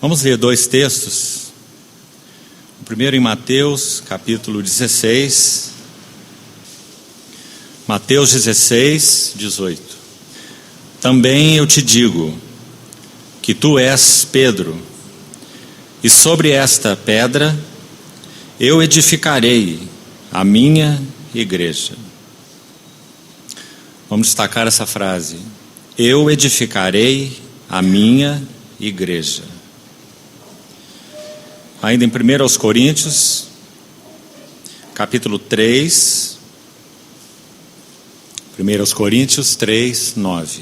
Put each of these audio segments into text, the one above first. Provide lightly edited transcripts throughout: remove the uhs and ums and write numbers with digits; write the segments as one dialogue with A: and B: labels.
A: Vamos ler dois textos. O primeiro em Mateus, capítulo 16. Mateus 16, 18. Também eu te digo que tu és Pedro, e sobre esta pedra eu edificarei a minha igreja. Vamos destacar essa frase. Eu edificarei a minha igreja. Ainda em 1 Coríntios, capítulo 3, 1 Coríntios 3, 9.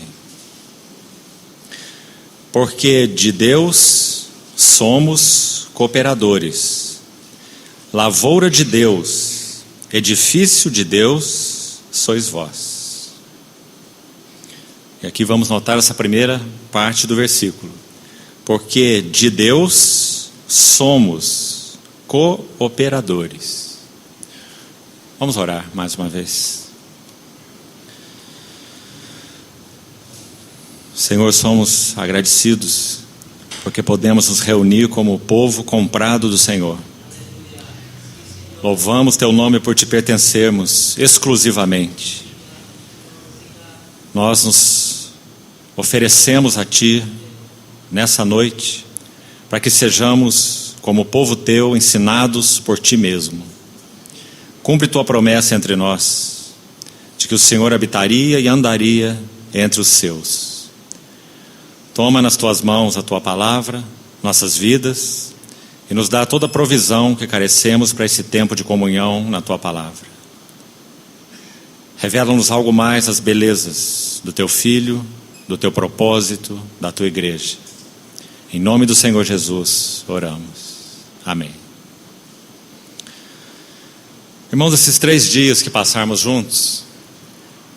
A: Porque de Deus somos cooperadores, lavoura de Deus, edifício de Deus sois vós. E aqui vamos notar essa primeira parte do versículo. Porque de Deus somos cooperadores. Vamos orar mais uma vez. Senhor, somos agradecidos porque podemos nos reunir como povo comprado do Senhor. Louvamos Teu nome por Te pertencermos exclusivamente. Nós nos oferecemos a Ti nessa noite para que sejamos, como povo Teu, ensinados por Ti mesmo. Cumpre Tua promessa entre nós, de que o Senhor habitaria e andaria entre os Seus. Toma nas Tuas mãos a Tua palavra, nossas vidas, e nos dá toda a provisão que carecemos para esse tempo de comunhão na Tua palavra. Revela-nos algo mais as belezas do Teu Filho, do Teu propósito, da Tua igreja. Em nome do Senhor Jesus, oramos. Amém. Irmãos, esses 3 dias que passarmos juntos,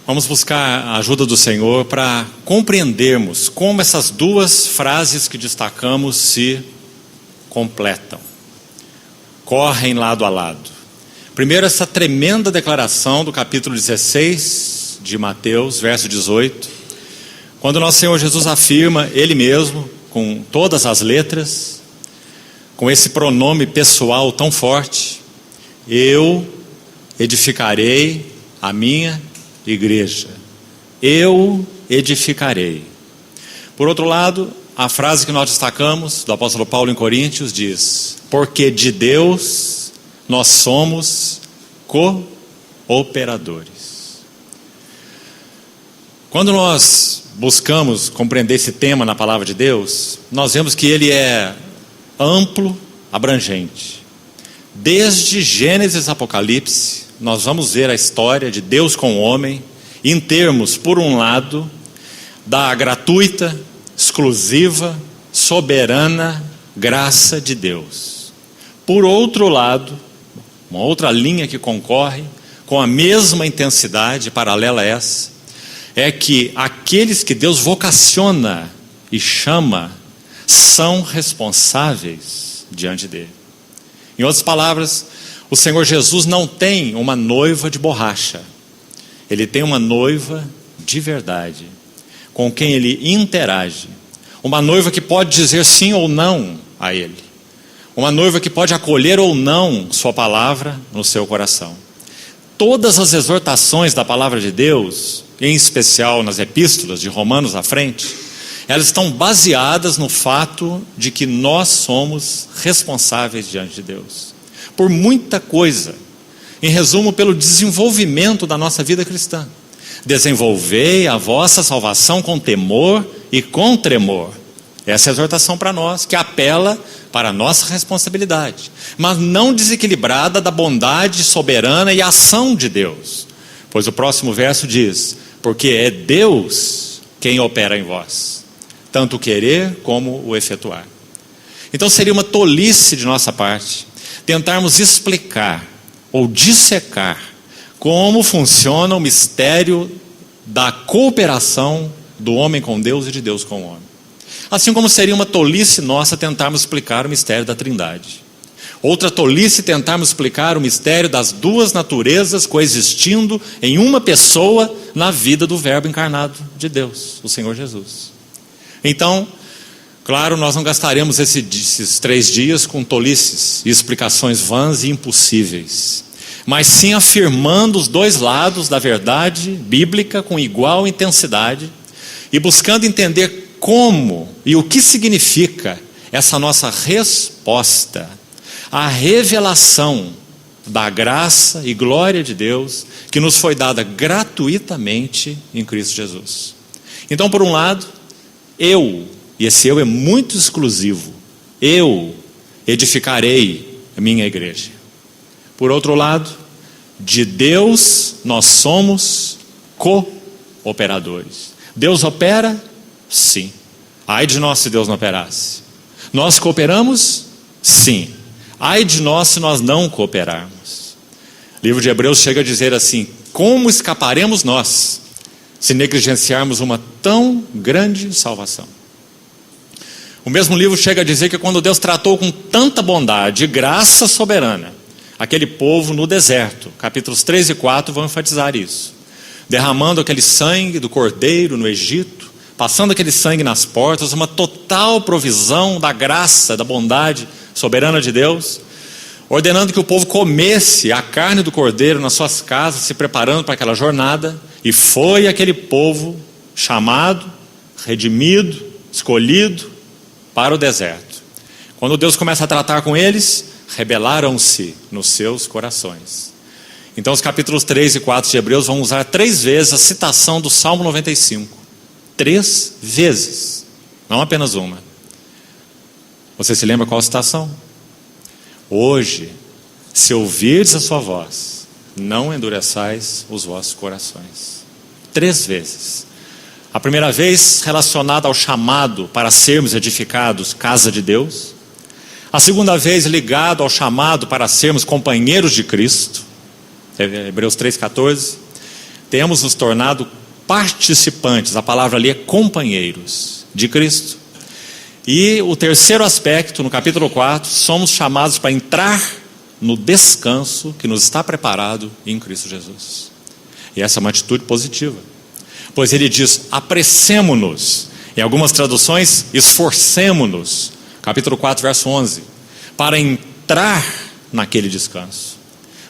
A: vamos buscar a ajuda do Senhor para compreendermos como essas duas frases que destacamos se completam, correm lado a lado. Primeiro, essa tremenda declaração do capítulo 16 de Mateus, verso 18, quando nosso Senhor Jesus afirma, Ele mesmo, com todas as letras, com esse pronome pessoal tão forte: eu edificarei a minha igreja. Eu edificarei. Por outro lado, a frase que nós destacamos do apóstolo Paulo em Coríntios diz: porque de Deus nós somos cooperadores. Quando nós buscamos compreender esse tema na palavra de Deus, nós vemos que ele é amplo, abrangente. Desde Gênesis a Apocalipse, nós vamos ver a história de Deus com o homem, em termos, por um lado, da gratuita, exclusiva, soberana graça de Deus. Por outro lado, uma outra linha que concorre com a mesma intensidade, paralela a essa, é que aqueles que Deus vocaciona e chama são responsáveis diante dele. Em outras palavras, o Senhor Jesus não tem uma noiva de borracha. Ele tem uma noiva de verdade, com quem ele interage. Uma noiva que pode dizer sim ou não a ele. Uma noiva que pode acolher ou não sua palavra no seu coração. Todas as exortações da palavra de Deus, em especial nas epístolas de Romanos à frente, elas estão baseadas no fato de que nós somos responsáveis diante de Deus por muita coisa. Em resumo, pelo desenvolvimento da nossa vida cristã. Desenvolvei a vossa salvação com temor e com tremor. Essa é a exortação para nós, que apela para a nossa responsabilidade, mas não desequilibrada da bondade soberana e ação de Deus. Pois o próximo verso diz: porque é Deus quem opera em vós, tanto o querer como o efetuar. Então seria uma tolice de nossa parte tentarmos explicar ou dissecar como funciona o mistério da cooperação do homem com Deus e de Deus com o homem. Assim como seria uma tolice nossa tentarmos explicar o mistério da Trindade. Outra tolice tentarmos explicar o mistério das duas naturezas coexistindo em uma pessoa na vida do Verbo encarnado de Deus, o Senhor Jesus. Então, Claro, nós não gastaremos esses 3 dias com tolices e explicações vãs e impossíveis, mas sim afirmando os 2 lados da verdade bíblica com igual intensidade e buscando entender como e o que significa essa nossa resposta à revelação da graça e glória de Deus que nos foi dada gratuitamente em Cristo Jesus. Então, por um lado, e esse eu é muito exclusivo, eu edificarei a minha igreja. Por outro lado, de Deus nós somos cooperadores. Deus opera? Sim. Ai de nós se Deus não operasse. Nós cooperamos? Sim. Ai de nós se nós não cooperarmos. O livro de Hebreus chega a dizer assim: como escaparemos nós se negligenciarmos uma tão grande salvação? O mesmo livro chega a dizer que quando Deus tratou com tanta bondade e graça soberana aquele povo no deserto, capítulos 3 e 4 vão enfatizar isso, derramando aquele sangue do cordeiro no Egito, passando aquele sangue nas portas, uma total provisão da graça, da bondade soberana de Deus, ordenando que o povo comesse a carne do cordeiro nas suas casas, se preparando para aquela jornada, e foi aquele povo chamado, redimido, escolhido para o deserto. Quando Deus começa a tratar com eles, rebelaram-se nos seus corações. Então os capítulos 3 e 4 de Hebreus vão usar 3 vezes a citação do Salmo 95. 3 vezes, não apenas uma. Você se lembra qual a citação? Hoje, se ouvirdes a sua voz, não endureçais os vossos corações. 3 vezes. A primeira vez relacionada ao chamado para sermos edificados casa de Deus. A segunda vez ligado ao chamado para sermos companheiros de Cristo. Hebreus 3,14. Temos nos tornado participantes, a palavra ali é companheiros de Cristo. E o terceiro aspecto, no capítulo 4, somos chamados para entrar no descanso que nos está preparado em Cristo Jesus. E essa é uma atitude positiva, pois ele diz: apressemo-nos, em algumas traduções, esforcemo-nos, capítulo 4, verso 11, para entrar naquele descanso,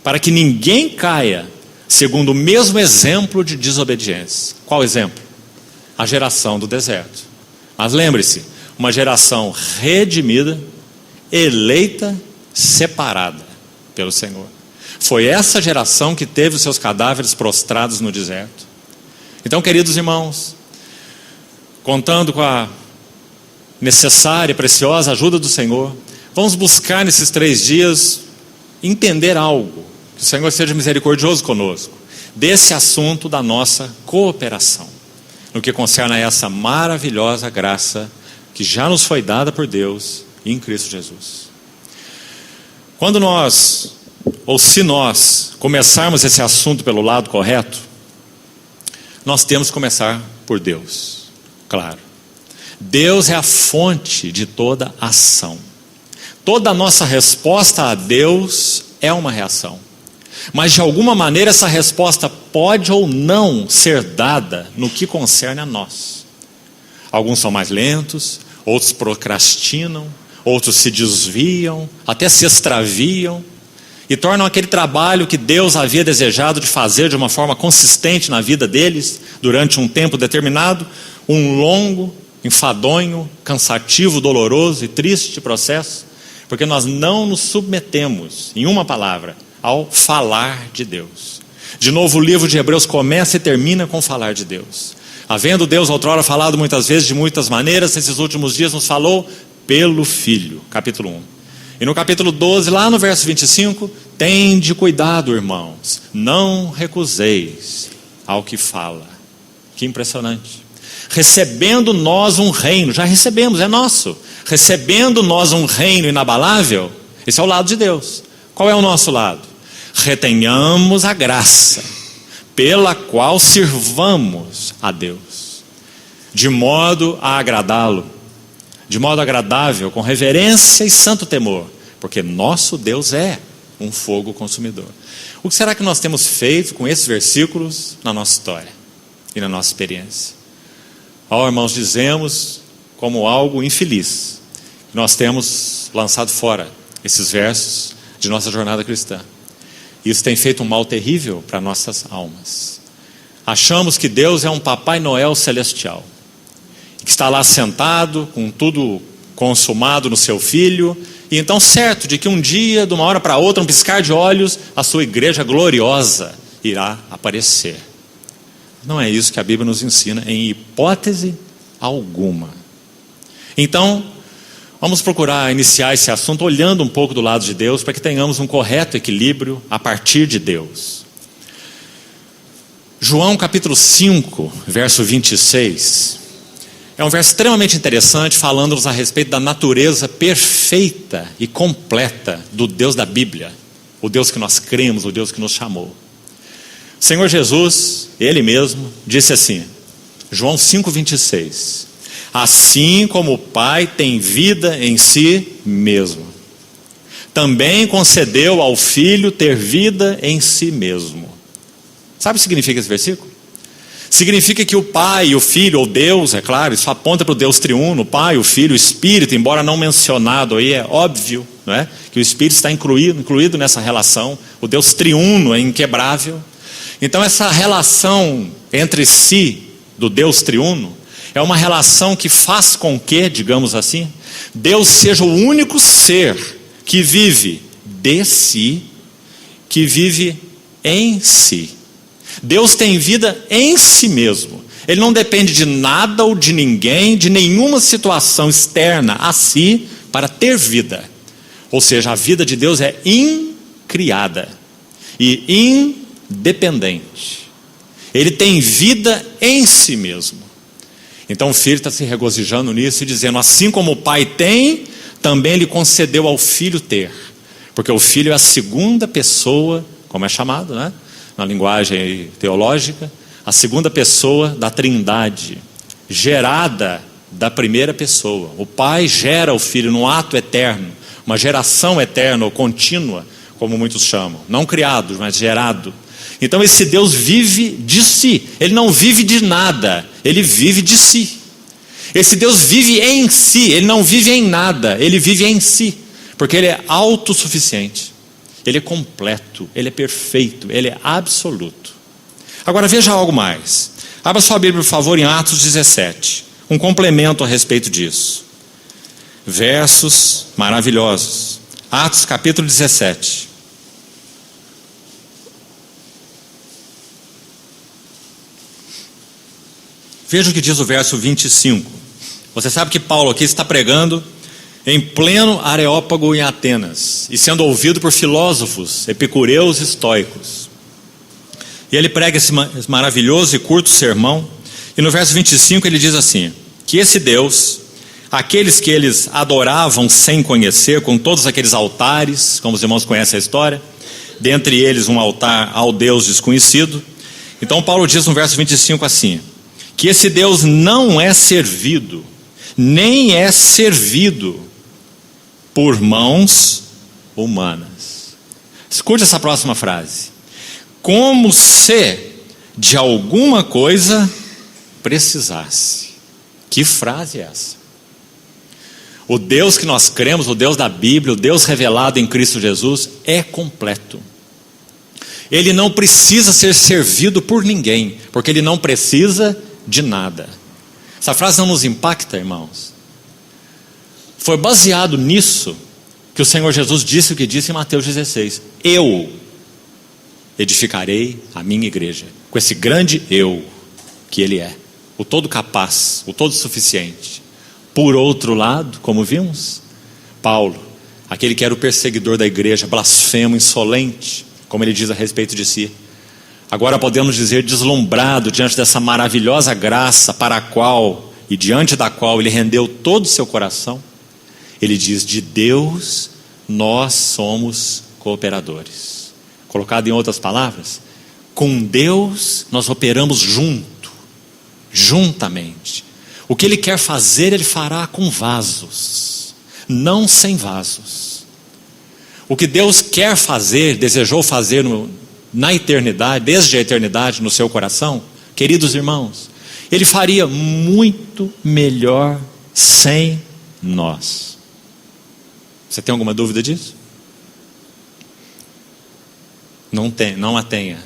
A: para que ninguém caia segundo o mesmo exemplo de desobediência. Qual exemplo? A geração do deserto. Mas lembre-se, uma geração redimida, eleita, separada pelo Senhor. Foi essa geração que teve os seus cadáveres prostrados no deserto. Então, queridos irmãos, contando com a necessária e preciosa ajuda do Senhor, vamos buscar nesses 3 dias entender algo, que o Senhor seja misericordioso conosco, desse assunto da nossa cooperação, no que concerne a essa maravilhosa graça que já nos foi dada por Deus em Cristo Jesus. Quando nós, ou se nós, começarmos esse assunto pelo lado correto, nós temos que começar por Deus, claro. Deus é a fonte de toda ação. Toda a nossa resposta a Deus é uma reação. Mas de alguma maneira essa resposta pode ou não ser dada no que concerne a nós. Alguns são mais lentos, outros procrastinam, outros se desviam, até se extraviam e tornam aquele trabalho que Deus havia desejado de fazer de uma forma consistente na vida deles, durante um tempo determinado, um longo, enfadonho, cansativo, doloroso e triste processo, porque nós não nos submetemos, em uma palavra, ao falar de Deus. De novo, o livro de Hebreus começa e termina com falar de Deus. Havendo Deus outrora falado muitas vezes, de muitas maneiras, nesses últimos dias nos falou pelo Filho, capítulo 1. E no capítulo 12, lá no verso 25, tende cuidado, irmãos, não recuseis ao que fala. Que impressionante. Recebendo nós um reino, já recebemos, é nosso. Recebendo nós um reino inabalável, esse é o lado de Deus. Qual é o nosso lado? Retenhamos a graça pela qual sirvamos a Deus, de modo a agradá-lo, de modo agradável, com reverência e santo temor, porque nosso Deus é um fogo consumidor. O que será que nós temos feito com esses versículos na nossa história e na nossa experiência? Irmãos, dizemos como algo infeliz. Nós temos lançado fora esses versos de nossa jornada cristã. Isso tem feito um mal terrível para nossas almas. Achamos que Deus é um Papai Noel celestial, que está lá sentado, com tudo consumado no seu filho, e então certo de que um dia, de uma hora para outra, um piscar de olhos, a sua igreja gloriosa irá aparecer. Não é isso que a Bíblia nos ensina, em hipótese alguma. Então, vamos procurar iniciar esse assunto olhando um pouco do lado de Deus, para que tenhamos um correto equilíbrio a partir de Deus. João capítulo 5, verso 26, é um verso extremamente interessante, falando-nos a respeito da natureza perfeita e completa do Deus da Bíblia, o Deus que nós cremos, o Deus que nos chamou. O Senhor Jesus, Ele mesmo, disse assim, João 5, 26, assim como o Pai tem vida em si mesmo, também concedeu ao Filho ter vida em si mesmo. Sabe o que significa esse versículo? Significa que o Pai e o Filho, ou Deus, é claro, isso aponta para o Deus triuno, o Pai, o Filho, o Espírito, embora não mencionado aí, é óbvio, não é? Que o Espírito está incluído nessa relação, o Deus triuno é inquebrável. Então essa relação entre si, do Deus triuno, é uma relação que faz com que, digamos assim, Deus seja o único ser que vive de si, que vive em si. Deus tem vida em si mesmo. Ele não depende de nada ou de ninguém, de nenhuma situação externa a si para ter vida. Ou seja, a vida de Deus é incriada e independente. Ele tem vida em si mesmo. Então o Filho está se regozijando nisso e dizendo, assim como o Pai tem, também Ele concedeu ao Filho ter. Porque o Filho é a segunda pessoa, como é chamado, né? Na linguagem teológica, a segunda pessoa da Trindade, gerada da primeira pessoa. O Pai gera o Filho num ato eterno, uma geração eterna ou contínua, como muitos chamam. Não criado, mas gerado. Então esse Deus vive de si. Ele não vive de nada, Ele vive de si. Esse Deus vive em si, Ele não vive em nada, Ele vive em si. Porque Ele é autossuficiente. Ele é completo, Ele é perfeito, Ele é absoluto. Agora veja algo mais. Abra sua Bíblia, por favor, em Atos 17. Um complemento a respeito disso. Versos maravilhosos. Atos capítulo 17. Veja o que diz o verso 25. Você sabe que Paulo aqui está pregando em pleno Areópago em Atenas, e sendo ouvido por filósofos, epicureus e estoicos. E ele prega esse maravilhoso e curto sermão, e no verso 25 ele diz assim, que esse Deus, aqueles que eles adoravam sem conhecer, com todos aqueles altares, como os irmãos conhecem a história, dentre eles um altar ao Deus desconhecido. Então Paulo diz no verso 25 assim, que esse Deus não é servido, nem é servido por mãos humanas. Escute essa próxima frase. Como se de alguma coisa precisasse. Que frase é essa? O Deus que nós cremos, o Deus da Bíblia, o Deus revelado em Cristo Jesus, é completo. Ele não precisa ser servido por ninguém, porque Ele não precisa de nada. Essa frase não nos impacta, irmãos? Foi baseado nisso que o Senhor Jesus disse o que disse em Mateus 16. Eu edificarei a minha igreja. Com esse grande eu que Ele é. O todo capaz, o todo suficiente. Por outro lado, como vimos, Paulo, aquele que era o perseguidor da igreja, blasfemo, insolente, como ele diz a respeito de si. Agora podemos dizer deslumbrado diante dessa maravilhosa graça para a qual e diante da qual ele rendeu todo o seu coração. Ele diz, de Deus nós somos cooperadores. Colocado em outras palavras, com Deus nós operamos juntamente. O que Ele quer fazer, Ele fará com vasos, não sem vasos. O que Deus quer fazer, desejou fazer na eternidade, desde a eternidade no seu coração, queridos irmãos, Ele faria muito melhor sem nós. Você tem alguma dúvida disso? Não a tenha.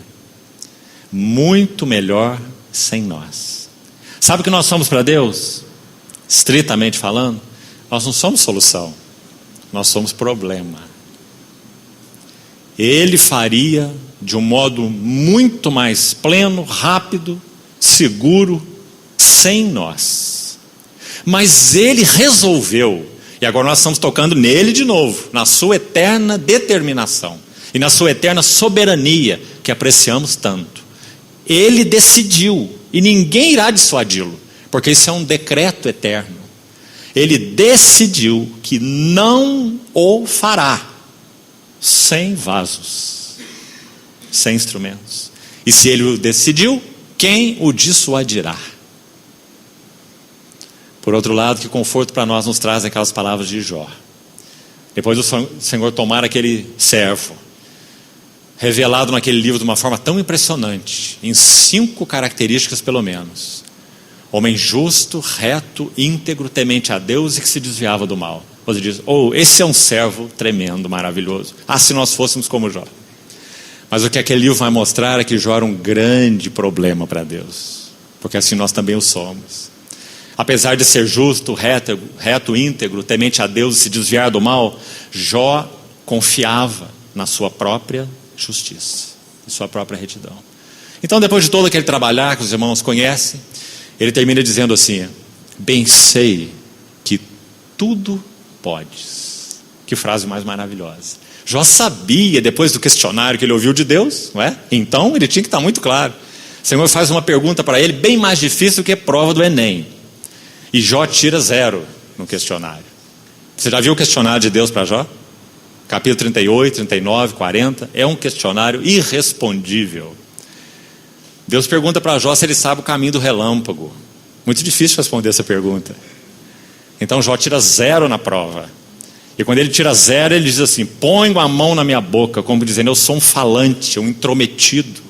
A: Muito melhor sem nós. Sabe o que nós somos para Deus? Estritamente falando, nós não somos solução, nós somos problema. Ele faria de um modo muito mais pleno, rápido, seguro, sem nós. Mas Ele resolveu, e agora nós estamos tocando nele de novo, na sua eterna determinação e na sua eterna soberania, que apreciamos tanto. Ele decidiu, e ninguém irá dissuadi-lo, porque isso é um decreto eterno. Ele decidiu que não o fará sem vasos, sem instrumentos. E se ele o decidiu, quem o dissuadirá? Por outro lado, que conforto para nós nos trazem aquelas palavras de Jó. Depois do Senhor tomar aquele servo, revelado naquele livro de uma forma tão impressionante, em 5 características pelo menos: homem justo, reto, íntegro, temente a Deus e que se desviava do mal. Você diz, esse é um servo tremendo, maravilhoso. Se nós fôssemos como Jó. Mas o que aquele livro vai mostrar é que Jó era um grande problema para Deus, porque assim nós também o somos. Apesar de ser justo, reto, íntegro, temente a Deus e se desviar do mal, Jó confiava na sua própria justiça, em sua própria retidão. Então, depois de todo aquele trabalhar que os irmãos conhecem, ele termina dizendo assim: bem sei que tudo podes. Que frase mais maravilhosa. Jó sabia, depois do questionário que ele ouviu de Deus, não é? Então ele tinha que estar muito claro. O Senhor faz uma pergunta para ele bem mais difícil que a prova do Enem, e Jó tira 0 no questionário. Você já viu o questionário de Deus para Jó? Capítulo 38, 39, 40. É um questionário irrespondível. Deus pergunta para Jó se ele sabe o caminho do relâmpago. Muito difícil responder essa pergunta. Então Jó tira 0 na prova. E quando ele tira 0, ele diz assim: ponho a mão na minha boca, como dizendo, eu sou um falante, um intrometido.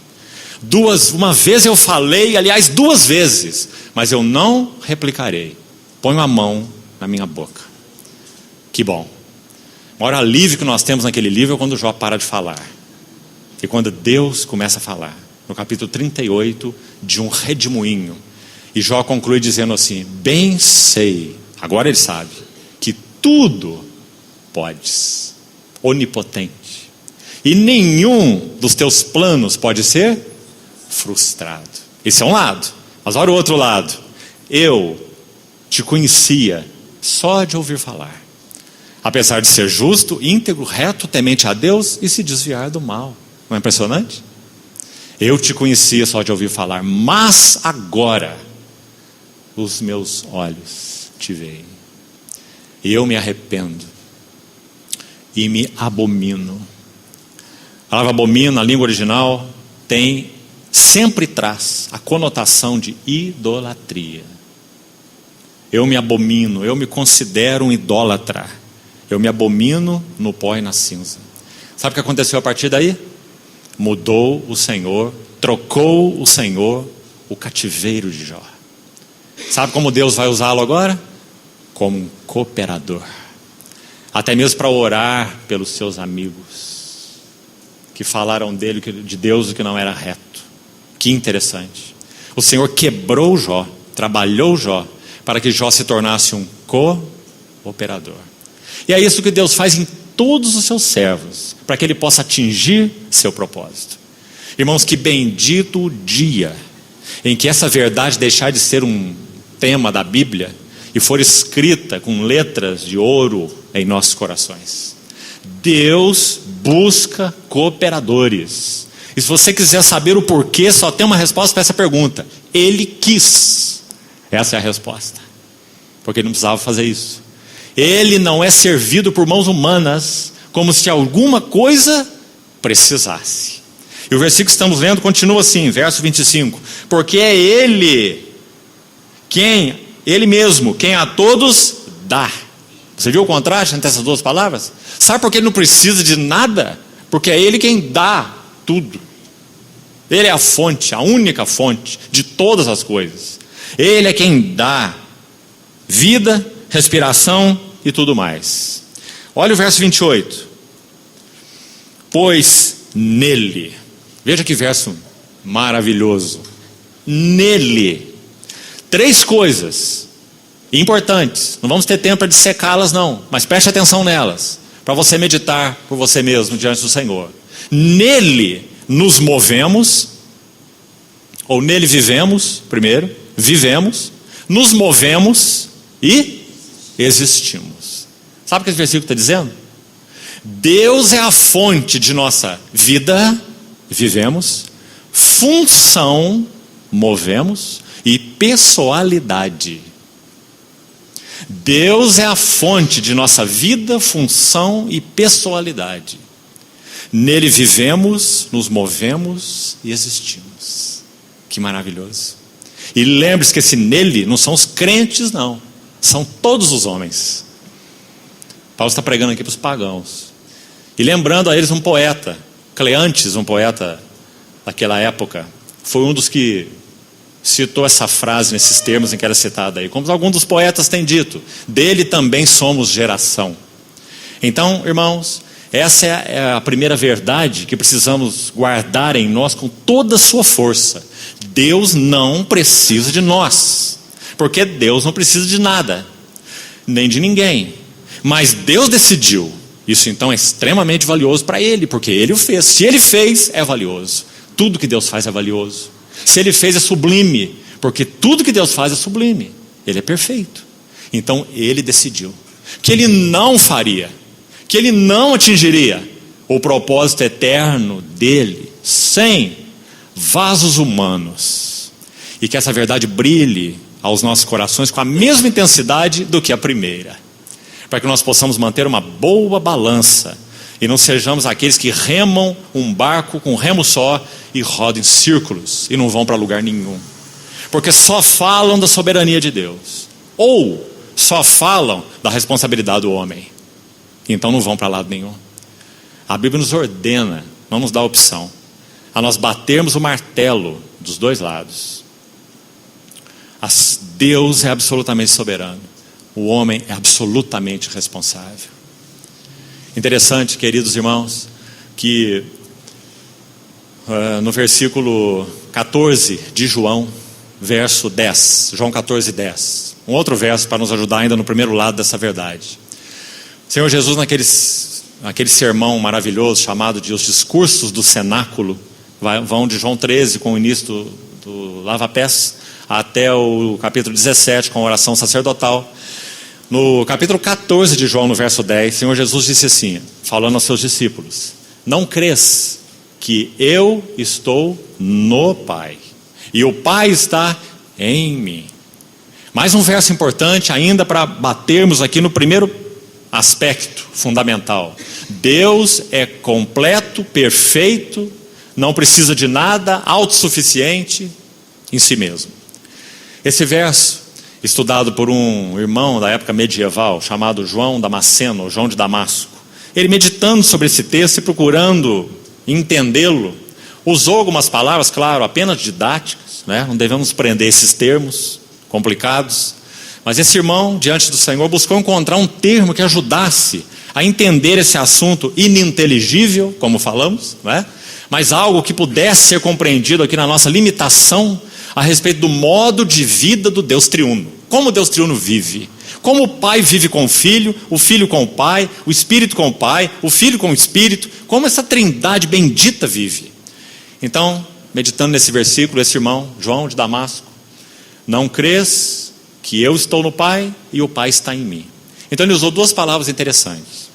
A: Uma vez eu falei, aliás 2 vezes, mas eu não replicarei. Ponho a mão na minha boca. Que bom. O maior alívio que nós temos naquele livro é quando Jó para de falar. E quando Deus começa a falar. No capítulo 38, de um redemoinho. E Jó conclui dizendo assim: bem sei, agora ele sabe, que tudo podes, onipotente. E nenhum dos teus planos pode ser frustrado. Esse é um lado. Mas olha o outro lado. Eu te conhecia só de ouvir falar. Apesar de ser justo, íntegro, reto, temente a Deus e se desviar do mal. Não é impressionante? Eu te conhecia só de ouvir falar, mas agora os meus olhos te veem. E eu me arrependo e me abomino. A palavra abomino, na língua original, sempre traz a conotação de idolatria. Eu me abomino, eu me considero um idólatra. Eu me abomino no pó e na cinza. Sabe o que aconteceu a partir daí? Mudou o Senhor, trocou o Senhor o cativeiro de Jó. Sabe como Deus vai usá-lo agora? Como um cooperador. Até mesmo para orar pelos seus amigos, que falaram de Deus o que não era reto. Que interessante. O Senhor quebrou Jó, trabalhou Jó, para que Jó se tornasse um cooperador. E é isso que Deus faz em todos os seus servos, para que ele possa atingir seu propósito. Irmãos, que bendito o dia em que essa verdade deixar de ser um tema da Bíblia e for escrita com letras de ouro em nossos corações. Deus busca cooperadores. E se você quiser saber o porquê, só tem uma resposta para essa pergunta: Ele quis. Essa é a resposta. Porque ele não precisava fazer isso. Ele não é servido por mãos humanas, como se alguma coisa precisasse. E o versículo que estamos lendo continua assim, verso 25. Porque é Ele mesmo, quem a todos dá. Você viu o contraste entre essas duas palavras? Sabe por que ele não precisa de nada? Porque é Ele quem dá tudo. Ele é a fonte, a única fonte de todas as coisas. Ele é quem dá. vida, respiração e tudo mais. Olha o verso 28. Pois nele, veja que verso maravilhoso. Nele, 3 coisas importantes. Não vamos ter tempo para dissecá-las não, mas preste atenção nelas, para você meditar por você mesmo diante do Senhor. Nele nos movemos, ou nele vivemos, primeiro, vivemos, nos movemos e existimos. Sabe o que esse versículo está dizendo? Deus é a fonte de nossa vida, vivemos, função, movemos, e pessoalidade. Deus é a fonte de nossa vida, função e pessoalidade. Nele vivemos, nos movemos e existimos. Que maravilhoso. E lembre-se que esse nele não são os crentes não, são todos os homens. Paulo está pregando aqui para os pagãos. E lembrando a eles um poeta, Cleantes, um poeta daquela época, foi um dos que citou essa frase nesses termos em que era citada aí. Como alguns dos poetas têm dito, dele também somos geração. Então, irmãos, essa é a primeira verdade que precisamos guardar em nós com toda a sua força. Deus não precisa de nós, porque Deus não precisa de nada, nem de ninguém. Mas Deus decidiu. Isso então é extremamente valioso para Ele, porque Ele o fez. Se Ele fez, é valioso. Tudo que Deus faz é valioso. Se Ele fez, é sublime, porque tudo que Deus faz é sublime. Ele é perfeito. Então Ele decidiu que Ele não faria, que Ele não atingiria o propósito eterno dEle sem vasos humanos. E que essa verdade brilhe aos nossos corações com a mesma intensidade do que a primeira, para que nós possamos manter uma boa balança e não sejamos aqueles que remam um barco com um remo só e rodam em círculos e não vão para lugar nenhum, porque só falam da soberania de Deus ou só falam da responsabilidade do homem, então não vão para lado nenhum. A Bíblia nos ordena, não nos dá opção, a nós batermos o martelo dos dois lados. Deus é absolutamente soberano, o homem é absolutamente responsável. Interessante, queridos irmãos, que no versículo 14 de João, verso 10, João 14, 10, um outro verso para nos ajudar ainda no primeiro lado dessa verdade. Senhor Jesus, naquele sermão maravilhoso chamado de os discursos do cenáculo, vão de João 13 com o início do lava-pés até o capítulo 17 com a oração sacerdotal. No capítulo 14 de João, no verso 10, Senhor Jesus disse assim, falando aos seus discípulos: não crês que eu estou no Pai e o Pai está em mim? Mais um verso importante ainda para batermos aqui no primeiro aspecto fundamental. Deus é completo, perfeito, não precisa de nada, autossuficiente em si mesmo. Esse verso, estudado por um irmão da época medieval, chamado João Damasceno, ou João de Damasco, ele meditando sobre esse texto e procurando entendê-lo, usou algumas palavras, claro, apenas didáticas, né? Não devemos prender esses termos complicados, mas esse irmão, diante do Senhor, buscou encontrar um termo que ajudasse a entender esse assunto ininteligível, como falamos, né? Mas algo que pudesse ser compreendido aqui na nossa limitação a respeito do modo de vida do Deus triuno. Como Deus triuno vive, como o Pai vive com o Filho com o Pai, o Espírito com o Pai, o Filho com o Espírito, como essa trindade bendita vive. Então, meditando nesse versículo, esse irmão, João de Damasco: não crês que eu estou no Pai e o Pai está em mim? Então ele usou duas palavras interessantes.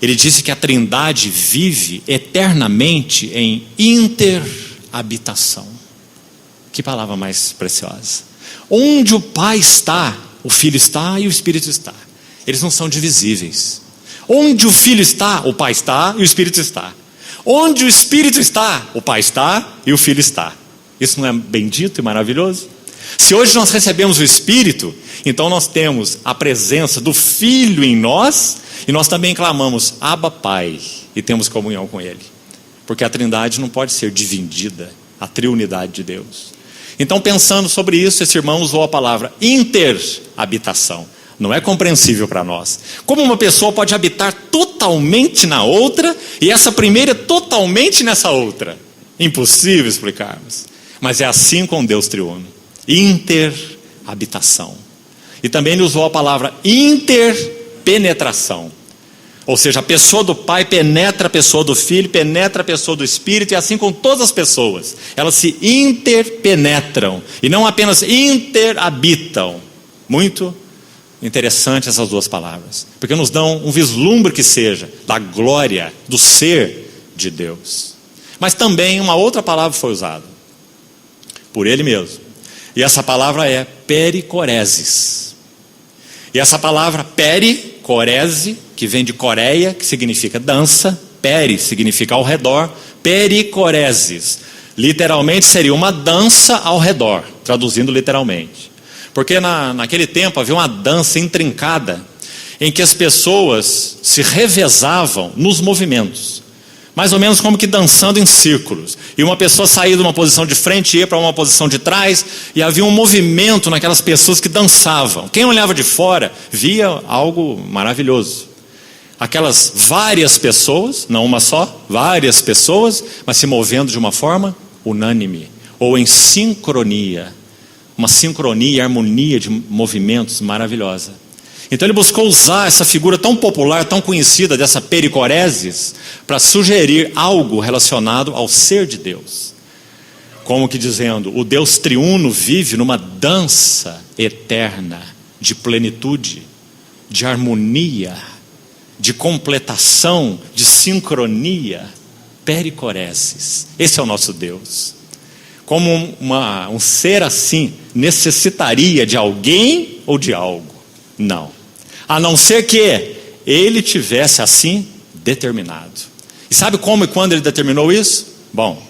A: Ele disse que a trindade vive eternamente em interhabitação. Que palavra mais preciosa. Onde o Pai está, o Filho está e o Espírito está. Eles não são divisíveis. Onde o Filho está, o Pai está e o Espírito está. Onde o Espírito está, o Pai está e o Filho está. Isso não é bendito e maravilhoso? Se hoje nós recebemos o Espírito, então nós temos a presença do Filho em nós e nós também clamamos Abba Pai e temos comunhão com Ele. Porque a trindade não pode ser dividida, a triunidade de Deus. Então, pensando sobre isso, esse irmão usou a palavra interhabitação. Não é compreensível para nós. Como uma pessoa pode habitar totalmente na outra e essa primeira totalmente nessa outra? Impossível explicarmos. Mas é assim com Deus triuno. Interhabitação. E também ele usou a palavra interpenetração. Ou seja, a pessoa do Pai penetra a pessoa do Filho, penetra a pessoa do Espírito, e assim com todas as pessoas. Elas se interpenetram e não apenas interhabitam. Muito interessante essas duas palavras, porque nos dão um vislumbre que seja da glória, do ser de Deus. Mas também uma outra palavra foi usada por ele mesmo. E essa palavra é pericoresis. E essa palavra pericorese, que vem de Coreia, que significa dança, peri significa ao redor, pericoresis, literalmente seria uma dança ao redor, traduzindo literalmente. Porque naquele tempo havia uma dança intrincada, em que as pessoas se revezavam nos movimentos, mais ou menos como que dançando em círculos, e uma pessoa saía de uma posição de frente e ia para uma posição de trás, e havia um movimento naquelas pessoas que dançavam. Quem olhava de fora via algo maravilhoso. Aquelas várias pessoas, não uma só, várias pessoas, mas se movendo de uma forma unânime, ou em sincronia, uma sincronia e harmonia de movimentos maravilhosa. Então ele buscou usar essa figura tão popular, tão conhecida dessa pericoresis, para sugerir algo relacionado ao ser de Deus. Como que dizendo, o Deus triuno vive numa dança eterna, de plenitude, de harmonia, de completação, de sincronia, pericoresis. Esse é o nosso Deus. Como um ser assim necessitaria de alguém ou de algo? Não. A não ser que ele tivesse assim determinado. E sabe como e quando ele determinou isso? Bom,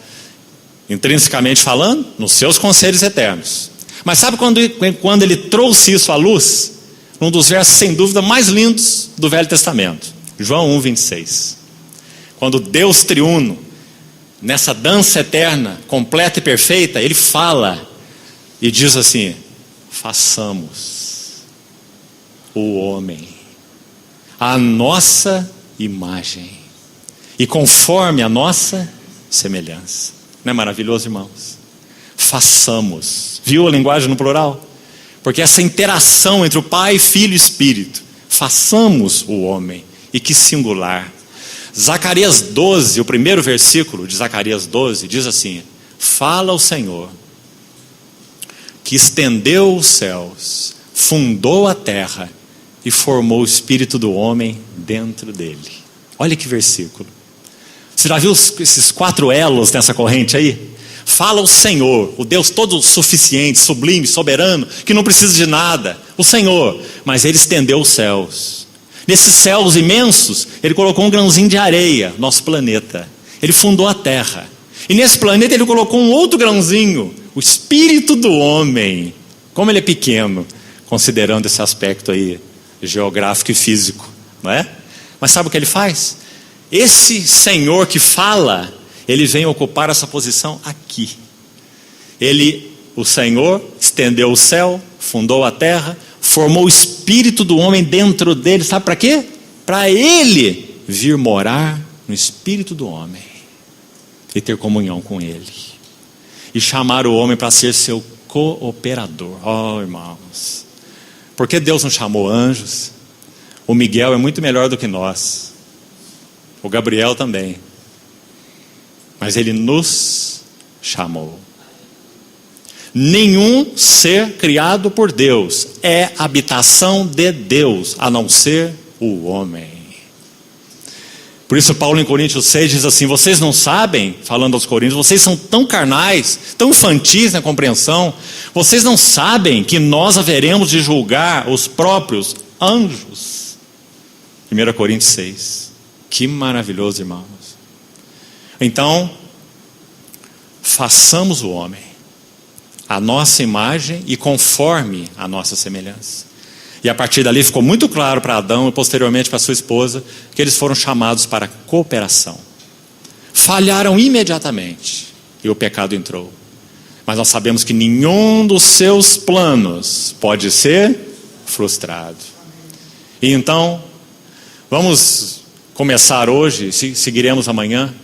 A: intrinsecamente falando, nos seus conselhos eternos. Mas sabe quando ele trouxe isso à luz? Um dos versos sem dúvida mais lindos do Velho Testamento. João 1:26. Quando Deus triuno, nessa dança eterna, completa e perfeita, ele fala e diz assim: façamos o homem à nossa imagem e conforme a nossa semelhança. Não é maravilhoso, irmãos? Façamos. Viu a linguagem no plural? Porque essa interação entre o Pai, Filho e Espírito. Façamos o homem. E que singular. Zacarias 12, o primeiro versículo de Zacarias 12, diz assim: fala o Senhor, que estendeu os céus, fundou a terra e formou o espírito do homem dentro dele. Olha que versículo. Você já viu esses 4 elos nessa corrente aí? Fala o Senhor, o Deus todo suficiente, sublime, soberano, que não precisa de nada, o Senhor. Mas ele estendeu os céus. Nesses céus imensos, ele colocou um grãozinho de areia, nosso planeta. Ele fundou a terra. E nesse planeta ele colocou um outro grãozinho, o espírito do homem. Como ele é pequeno, considerando esse aspecto aí geográfico e físico, não é? Mas sabe o que ele faz? Esse Senhor que fala, ele vem ocupar essa posição aqui. O Senhor, estendeu o céu, fundou a terra, formou o espírito do homem dentro dele, sabe para quê? Para ele vir morar no espírito do homem e ter comunhão com ele e chamar o homem para ser seu cooperador. Oh, irmãos, por que Deus não chamou anjos? O Miguel é muito melhor do que nós, o Gabriel também, mas ele nos chamou. Nenhum ser criado por Deus é habitação de Deus, a não ser o homem. Por isso Paulo em Coríntios 6 diz assim: vocês não sabem, falando aos coríntios, vocês são tão carnais, tão infantis na compreensão, vocês não sabem que nós haveremos de julgar os próprios anjos. 1 Coríntios 6. Que maravilhoso, irmãos. Então, façamos o homem a nossa imagem e conforme a nossa semelhança. E a partir dali ficou muito claro para Adão e posteriormente para sua esposa que eles foram chamados para cooperação. Falharam imediatamente e o pecado entrou. Mas nós sabemos que nenhum dos seus planos pode ser frustrado. E então, vamos começar hoje, seguiremos amanhã.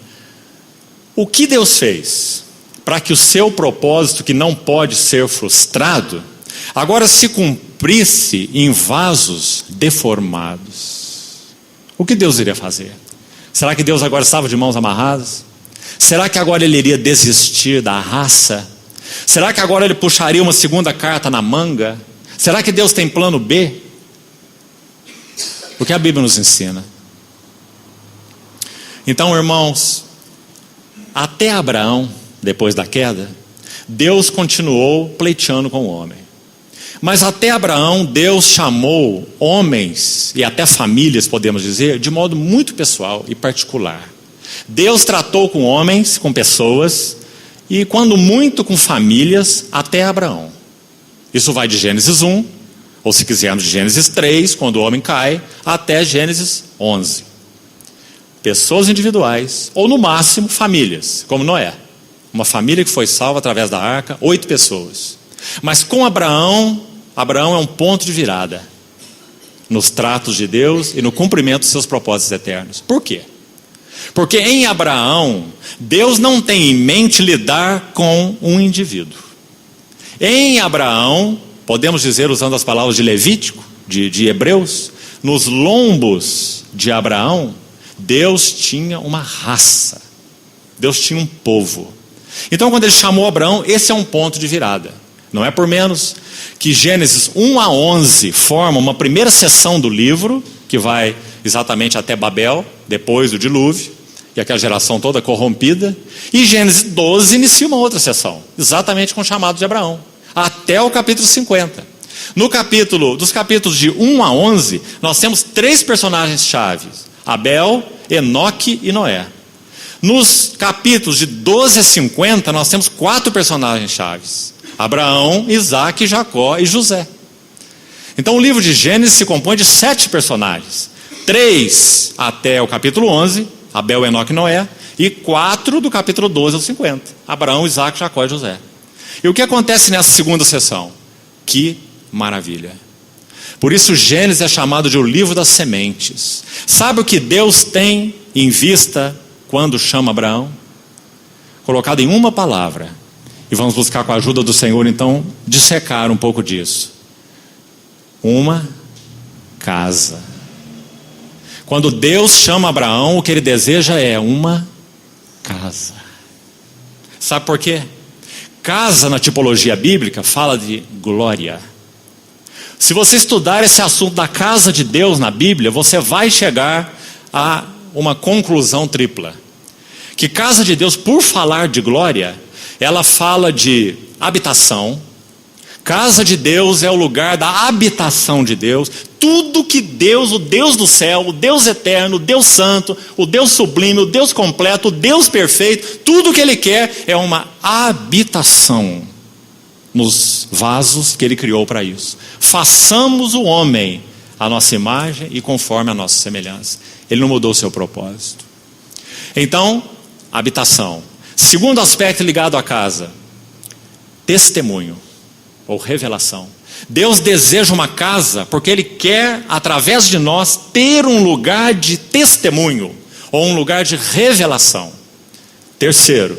A: O que Deus fez para que o seu propósito, que não pode ser frustrado, agora se cumprisse em vasos deformados? O que Deus iria fazer? Será que Deus agora estava de mãos amarradas? Será que agora ele iria desistir da raça? Será que agora ele puxaria uma segunda carta na manga? Será que Deus tem plano B? O que a Bíblia nos ensina. Então, irmãos, até Abraão, depois da queda, Deus continuou pleiteando com o homem. Mas até Abraão, Deus chamou homens, e até famílias, podemos dizer, de modo muito pessoal e particular. Deus tratou com homens, com pessoas, e quando muito com famílias, até Abraão. Isso vai de Gênesis 1, ou se quisermos de Gênesis 3, quando o homem cai, até Gênesis 11. Pessoas individuais, ou no máximo famílias, como Noé. Uma família que foi salva através da arca, 8 pessoas. Mas com Abraão é um ponto de virada nos tratos de Deus e no cumprimento dos seus propósitos eternos. Por quê? Porque em Abraão, Deus não tem em mente lidar com um indivíduo. Em Abraão, podemos dizer, usando as palavras de Levítico, de Hebreus, nos lombos de Abraão, Deus tinha uma raça, Deus tinha um povo. Então, quando ele chamou Abraão, esse é um ponto de virada. Não é por menos que Gênesis 1 a 11 forma uma primeira seção do livro, que vai exatamente até Babel, depois do dilúvio, e aquela geração toda corrompida. E Gênesis 12 inicia uma outra seção, exatamente com o chamado de Abraão, até o capítulo 50. Dos capítulos de 1 a 11, nós temos 3 personagens-chave: Abel, Enoque e Noé. Nos capítulos de 12 a 50, nós temos 4 personagens-chave: Abraão, Isaque, Jacó e José. Então o livro de Gênesis se compõe de 7 personagens. 3 até o capítulo 11, Abel, Enoque e Noé, e 4 do capítulo 12 ao 50, Abraão, Isaque, Jacó e José. E o que acontece nessa segunda sessão? Que maravilha! Por isso Gênesis é chamado de o livro das sementes. Sabe o que Deus tem em vista quando chama Abraão? Colocado em uma palavra. E vamos buscar com a ajuda do Senhor, então, dissecar um pouco disso. Uma casa. Quando Deus chama Abraão, o que ele deseja é uma casa. Sabe por quê? Casa, na tipologia bíblica, fala de glória. Se você estudar esse assunto da casa de Deus na Bíblia, você vai chegar a uma conclusão tripla. Que casa de Deus, por falar de glória, ela fala de habitação. Casa de Deus é o lugar da habitação de Deus. Tudo que Deus, o Deus do céu, o Deus eterno, o Deus santo, o Deus sublime, o Deus completo, o Deus perfeito, tudo que Ele quer é uma habitação nos vasos que Ele criou para isso. Façamos o homem à nossa imagem e conforme a nossa semelhança. Ele não mudou o seu propósito. Então, habitação. Segundo aspecto ligado à casa, testemunho ou revelação. Deus deseja uma casa porque Ele quer, através de nós, ter um lugar de testemunho ou um lugar de revelação. Terceiro,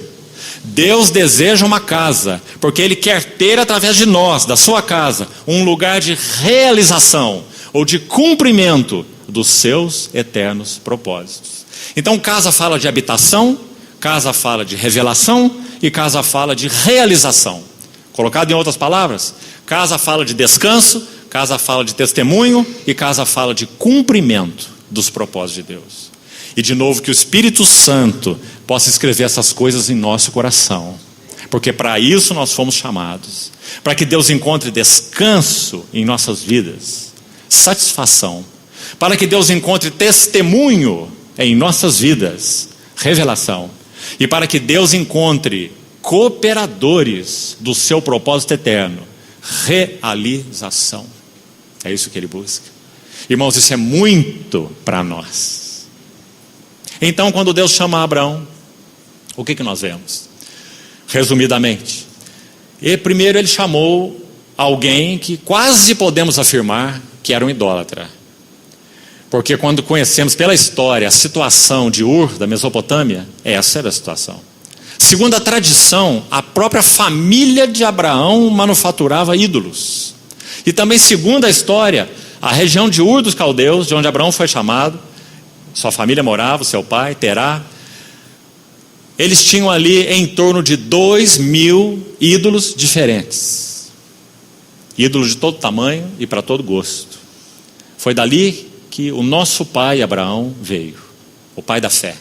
A: Deus deseja uma casa porque Ele quer ter, através de nós, da sua casa, um lugar de realização ou de cumprimento dos seus eternos propósitos. Então, casa fala de habitação, casa fala de revelação e casa fala de realização. Colocado em outras palavras, casa fala de descanso, casa fala de testemunho e casa fala de cumprimento dos propósitos de Deus. E de novo, que o Espírito Santo possa escrever essas coisas em nosso coração, porque para isso nós fomos chamados, para que Deus encontre descanso em nossas vidas, satisfação, para que Deus encontre testemunho em nossas vidas, revelação, e para que Deus encontre cooperadores do seu propósito eterno, realização. É isso que Ele busca. Irmãos, isso é muito para nós. Então, quando Deus chama Abraão, o que nós vemos? Resumidamente, primeiro Ele chamou alguém que quase podemos afirmar que era um idólatra. Porque quando conhecemos pela história a situação de Ur, da Mesopotâmia, essa era a situação. Segundo a tradição, a própria família de Abraão manufaturava ídolos. E também, segundo a história, a região de Ur dos Caldeus, de onde Abraão foi chamado, sua família morava, seu pai, Terá, eles tinham ali em torno de 2.000 ídolos diferentes. Ídolos de todo tamanho e para todo gosto. Foi dali que o nosso pai Abraão veio. O pai da fé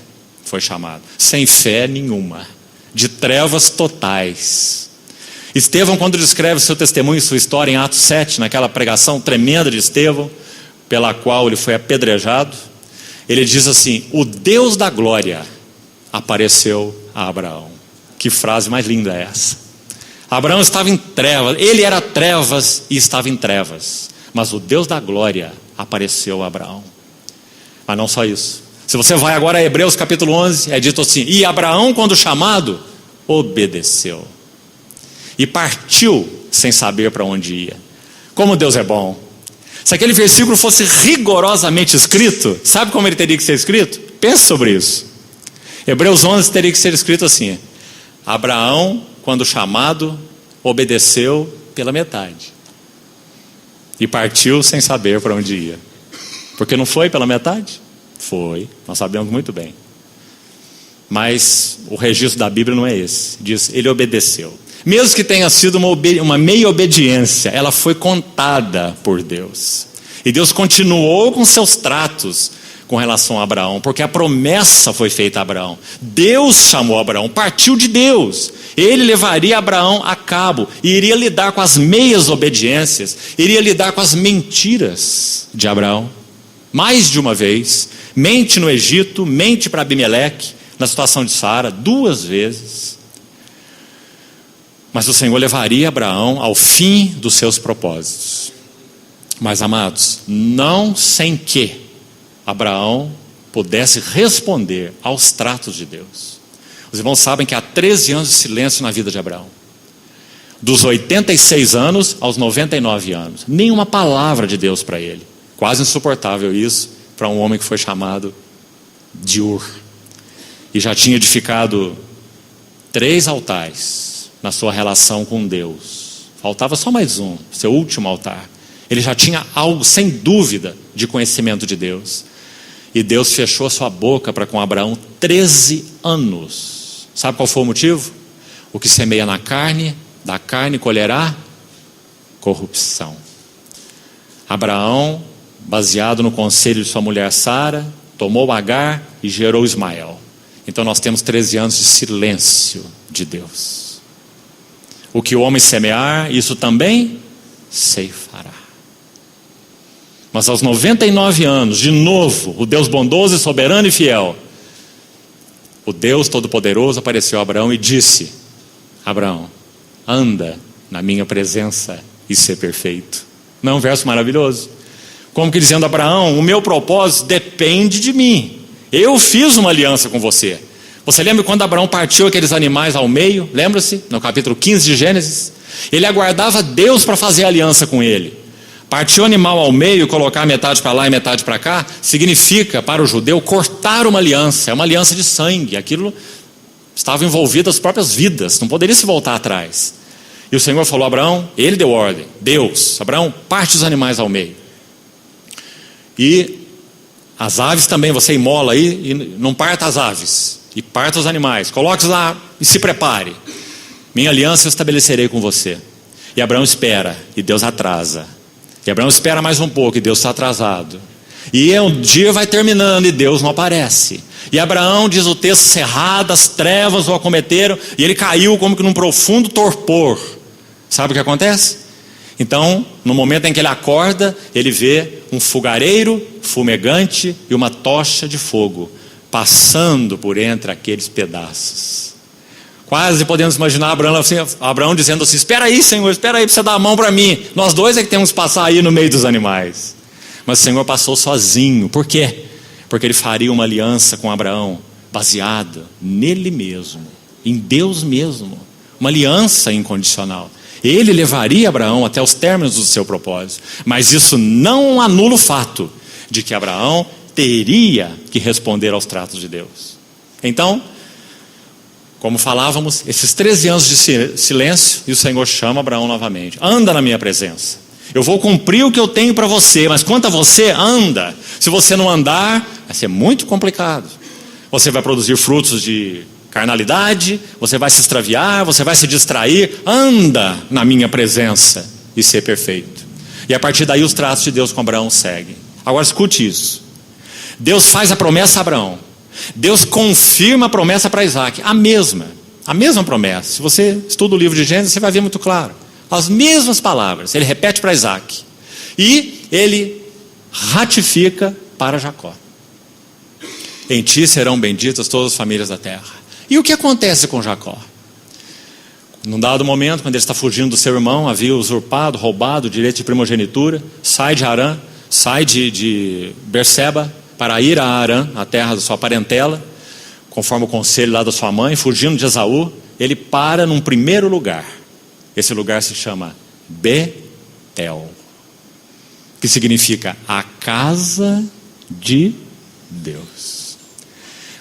A: foi chamado. Sem fé nenhuma. De trevas totais. Estevão, quando descreve seu testemunho e sua história em Atos 7, naquela pregação tremenda de Estevão, pela qual ele foi apedrejado, ele diz assim: o Deus da glória apareceu a Abraão. Que frase mais linda é essa? Abraão estava em trevas, ele era trevas e estava em trevas, mas o Deus da glória apareceu a Abraão. Mas não só isso. Se você vai agora a Hebreus capítulo 11, é dito assim: e Abraão, quando chamado, obedeceu e partiu sem saber para onde ia. Como Deus é bom. Se aquele versículo fosse rigorosamente escrito, sabe como ele teria que ser escrito? Pense sobre isso. Hebreus 11 teria que ser escrito assim: Abraão, quando chamado, obedeceu pela metade e partiu sem saber para onde ia. Porque não foi pela metade? Foi, nós sabemos muito bem. Mas o registro da Bíblia não é esse. Diz, ele obedeceu. Mesmo que tenha sido uma meia obediência, ela foi contada por Deus. E Deus continuou com seus tratos com relação a Abraão, porque a promessa foi feita a Abraão. Deus chamou Abraão, partiu de Deus. Ele levaria Abraão a cabo e iria lidar com as meias obediências, iria lidar com as mentiras de Abraão. Mais de uma vez, mente no Egito, mente para Abimeleque, na situação de Sara, 2 vezes. Mas o Senhor levaria Abraão ao fim dos seus propósitos. Mas, amados, não sem que Abraão pudesse responder aos tratos de Deus. Os irmãos sabem que há 13 anos de silêncio na vida de Abraão. Dos 86 anos aos 99 anos. Nenhuma palavra de Deus para ele. Quase insuportável isso para um homem que foi chamado de Ur. E já tinha edificado 3 altares na sua relação com Deus. Faltava só mais um, seu último altar. Ele já tinha algo, sem dúvida, de conhecimento de Deus. E Deus fechou a sua boca para com Abraão 13 anos. Sabe qual foi o motivo? O que semeia na carne, da carne colherá corrupção. Abraão, baseado no conselho de sua mulher Sara, tomou Agar e gerou Ismael. Então nós temos 13 anos de silêncio de Deus. O que o homem semear, isso também ceifará. Mas aos 99 anos, de novo, o Deus bondoso e soberano e fiel, o Deus todo-poderoso apareceu a Abraão e disse: Abraão, anda na minha presença e ser perfeito. Não é um verso maravilhoso? Como que dizendo: Abraão, o meu propósito depende de mim. Eu fiz uma aliança com você. Você lembra quando Abraão partiu aqueles animais ao meio? Lembra-se? No capítulo 15 de Gênesis. Ele aguardava Deus para fazer aliança com ele. Partir o animal ao meio, colocar metade para lá e metade para cá, significa para o judeu cortar uma aliança. É uma aliança de sangue. Aquilo estava envolvido as próprias vidas. Não poderia se voltar atrás. E o Senhor falou a Abraão, ele deu ordem. Deus, Abraão, parte os animais ao meio. E as aves também, você imola aí e não parta as aves. E parta os animais. Coloque-os lá e se prepare. Minha aliança eu estabelecerei com você. E Abraão espera e Deus atrasa. E Abraão espera mais um pouco e Deus está atrasado. E um dia vai terminando e Deus não aparece. E Abraão, diz o texto, cerradas, trevas o acometeram e ele caiu como que num profundo torpor. Sabe o que acontece? Então, no momento em que ele acorda, ele vê um fogareiro fumegante e uma tocha de fogo passando por entre aqueles pedaços. Quase podemos imaginar Abraão dizendo assim: espera aí, Senhor, espera aí para você dar a mão para mim. Nós dois é que temos que passar aí no meio dos animais. Mas o Senhor passou sozinho. Por quê? Porque ele faria uma aliança com Abraão baseada nele mesmo, em Deus mesmo. Uma aliança incondicional. Ele levaria Abraão até os términos do seu propósito. Mas isso não anula o fato de que Abraão teria que responder aos tratos de Deus. Então, como falávamos, esses 13 anos de silêncio, e o Senhor chama Abraão novamente. Anda na minha presença. Eu vou cumprir o que eu tenho para você, mas quanto a você, anda. Se você não andar, vai ser muito complicado. Você vai produzir frutos de carnalidade, você vai se extraviar, você vai se distrair. Anda na minha presença e ser perfeito. E a partir daí os tratos de Deus com Abraão seguem. Agora escute isso. Deus faz a promessa a Abraão. Deus confirma a promessa para Isaac. A mesma promessa. Se você estuda o livro de Gênesis, você vai ver muito claro. As mesmas palavras. Ele repete para Isaac. E ele ratifica para Jacó. Em ti serão benditas todas as famílias da terra. E o que acontece com Jacó? Num dado momento, quando ele está fugindo do seu irmão, havia usurpado, roubado o direito de primogenitura, sai de Harã, sai de Berseba, para ir a Harã, a terra da sua parentela, conforme o conselho lá da sua mãe, fugindo de Esaú, ele para num primeiro lugar. Esse lugar se chama Betel, que significa a casa de Deus.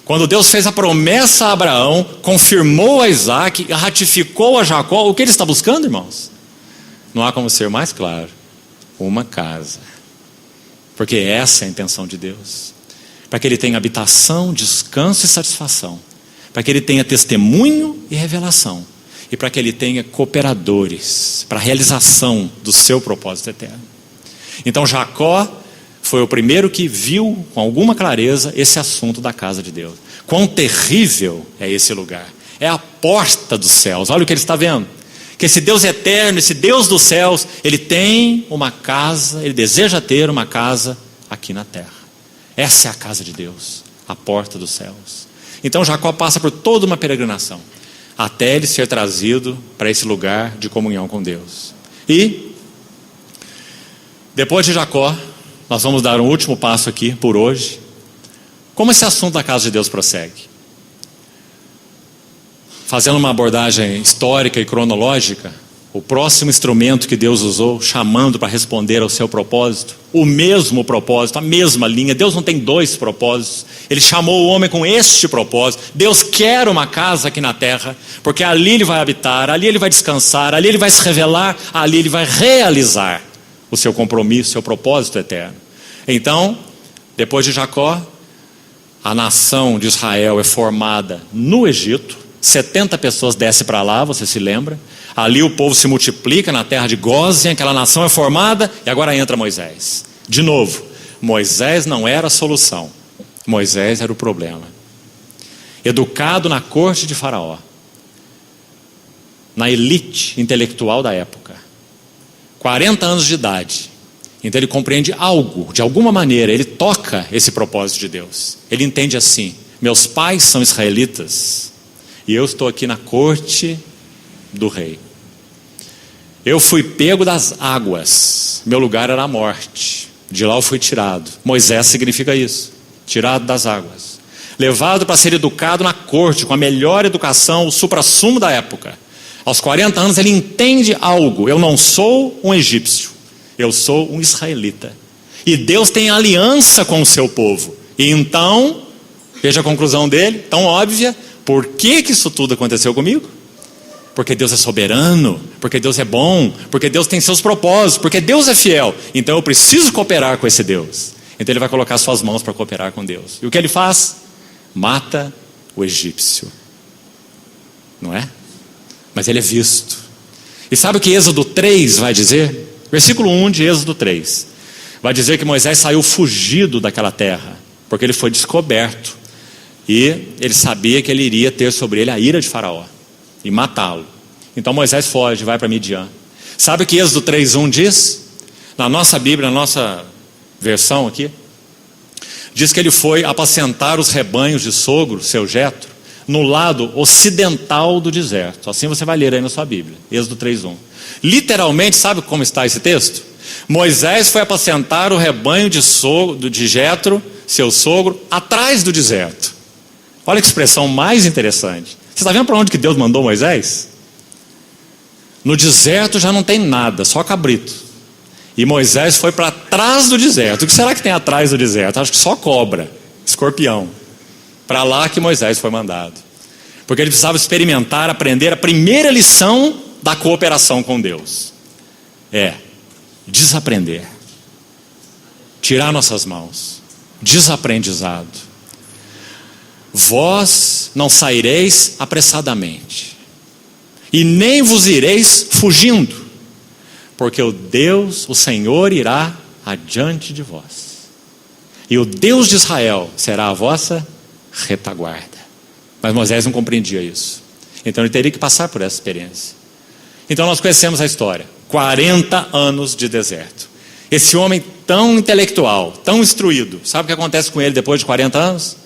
A: Quando Deus fez a promessa a Abraão, confirmou a Isaac, ratificou a Jacó, o que ele está buscando, irmãos? Não há como ser mais claro, uma casa. Porque essa é a intenção de Deus. Para que ele tenha habitação, descanso e satisfação. Para que ele tenha testemunho e revelação. E para que ele tenha cooperadores para a realização do seu propósito eterno. Então Jacó foi o primeiro que viu com alguma clareza esse assunto da casa de Deus. Quão terrível é esse lugar. É a porta dos céus. Olha o que ele está vendo. Que esse Deus eterno, esse Deus dos céus, ele tem uma casa, ele deseja ter uma casa aqui na terra. Essa é a casa de Deus, a porta dos céus. Então Jacó passa por toda uma peregrinação, até ele ser trazido para esse lugar de comunhão com Deus. E, depois de Jacó, nós vamos dar um último passo aqui por hoje. Como esse assunto da casa de Deus prossegue? Fazendo uma abordagem histórica e cronológica, o próximo instrumento que Deus usou, chamando para responder ao seu propósito, o mesmo propósito, a mesma linha. Deus não tem dois propósitos. Ele chamou o homem com este propósito. Deus quer uma casa aqui na terra, porque ali ele vai habitar, ali ele vai descansar, ali ele vai se revelar, ali ele vai realizar o seu compromisso, o seu propósito eterno. Então, depois de Jacó, a nação de Israel é formada no Egito. 70 pessoas descem para lá, você se lembra? Ali o povo se multiplica na terra de Gósen, aquela nação é formada, e agora entra Moisés. De novo, Moisés não era a solução, Moisés era o problema. Educado na corte de Faraó, na elite intelectual da época, 40 anos de idade, então ele compreende algo, de alguma maneira, ele toca esse propósito de Deus. Ele entende assim: meus pais são israelitas, e eu estou aqui na corte do rei. Eu fui pego das águas, meu lugar era a morte, de lá eu fui tirado. Moisés significa isso, tirado das águas, levado para ser educado na corte, com a melhor educação, o suprassumo da época. Aos 40 anos ele entende algo: eu não sou um egípcio, eu sou um israelita, e Deus tem aliança com o seu povo. E então, veja a conclusão dele, tão óbvia: por que isso tudo aconteceu comigo? Porque Deus é soberano, porque Deus é bom, porque Deus tem seus propósitos, porque Deus é fiel. Então eu preciso cooperar com esse Deus. Então ele vai colocar suas mãos para cooperar com Deus. E o que ele faz? Mata o egípcio. Não é? Mas ele é visto. E sabe o que Êxodo 3 vai dizer? Versículo 1 de Êxodo 3. Vai dizer que Moisés saiu fugido daquela terra, porque ele foi descoberto. E ele sabia que ele iria ter sobre ele a ira de Faraó e matá-lo. Então Moisés foge, vai para Midian. Sabe o que Êxodo 3:1 diz? Na nossa Bíblia, na nossa versão aqui, diz que ele foi apacentar os rebanhos de sogro, seu Jetro, no lado ocidental do deserto. Assim você vai ler aí na sua Bíblia, Êxodo 3:1. Literalmente, sabe como está esse texto? Moisés foi apacentar o rebanho de Jetro, seu sogro, atrás do deserto. Olha que expressão mais interessante. Você está vendo para onde que Deus mandou Moisés? No deserto já não tem nada, só cabrito. E Moisés foi para trás do deserto. O que será que tem atrás do deserto? Acho que só cobra, escorpião. Para lá que Moisés foi mandado. Porque ele precisava experimentar, aprender a primeira lição da cooperação com Deus. Desaprender. Tirar nossas mãos. Desaprendizado. Vós não saireis apressadamente, e nem vos ireis fugindo, porque o Senhor irá adiante de vós, e o Deus de Israel será a vossa retaguarda. Mas Moisés não compreendia isso, então ele teria que passar por essa experiência. Então nós conhecemos a história, 40 anos de deserto. Esse homem tão intelectual, tão instruído, sabe o que acontece com ele depois de 40 anos?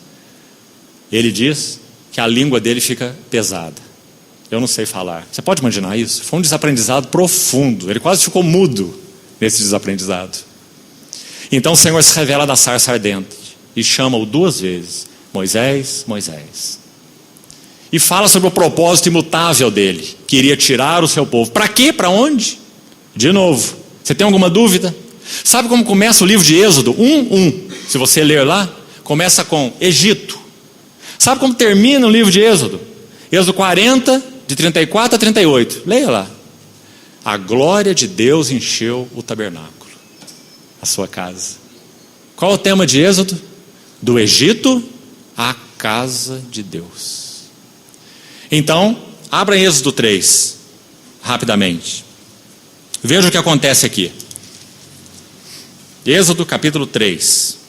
A: Ele diz que a língua dele fica pesada. Eu não sei falar. Você pode imaginar isso? Foi um desaprendizado profundo. Ele quase ficou mudo nesse desaprendizado. Então o Senhor se revela da sarça ardente e chama-o 2 vezes: Moisés, Moisés. E fala sobre o propósito imutável dele, que iria tirar o seu povo. Para quê? Para onde? De novo, você tem alguma dúvida? Sabe como começa o livro de Êxodo? 1:1. Se você ler lá, começa com Egito. Sabe como termina o livro de Êxodo? Êxodo 40, de 34 a 38. Leia lá. A glória de Deus encheu o tabernáculo, a sua casa. Qual é o tema de Êxodo? Do Egito à casa de Deus. Então, abra em Êxodo 3, rapidamente. Veja o que acontece aqui. Êxodo capítulo 3.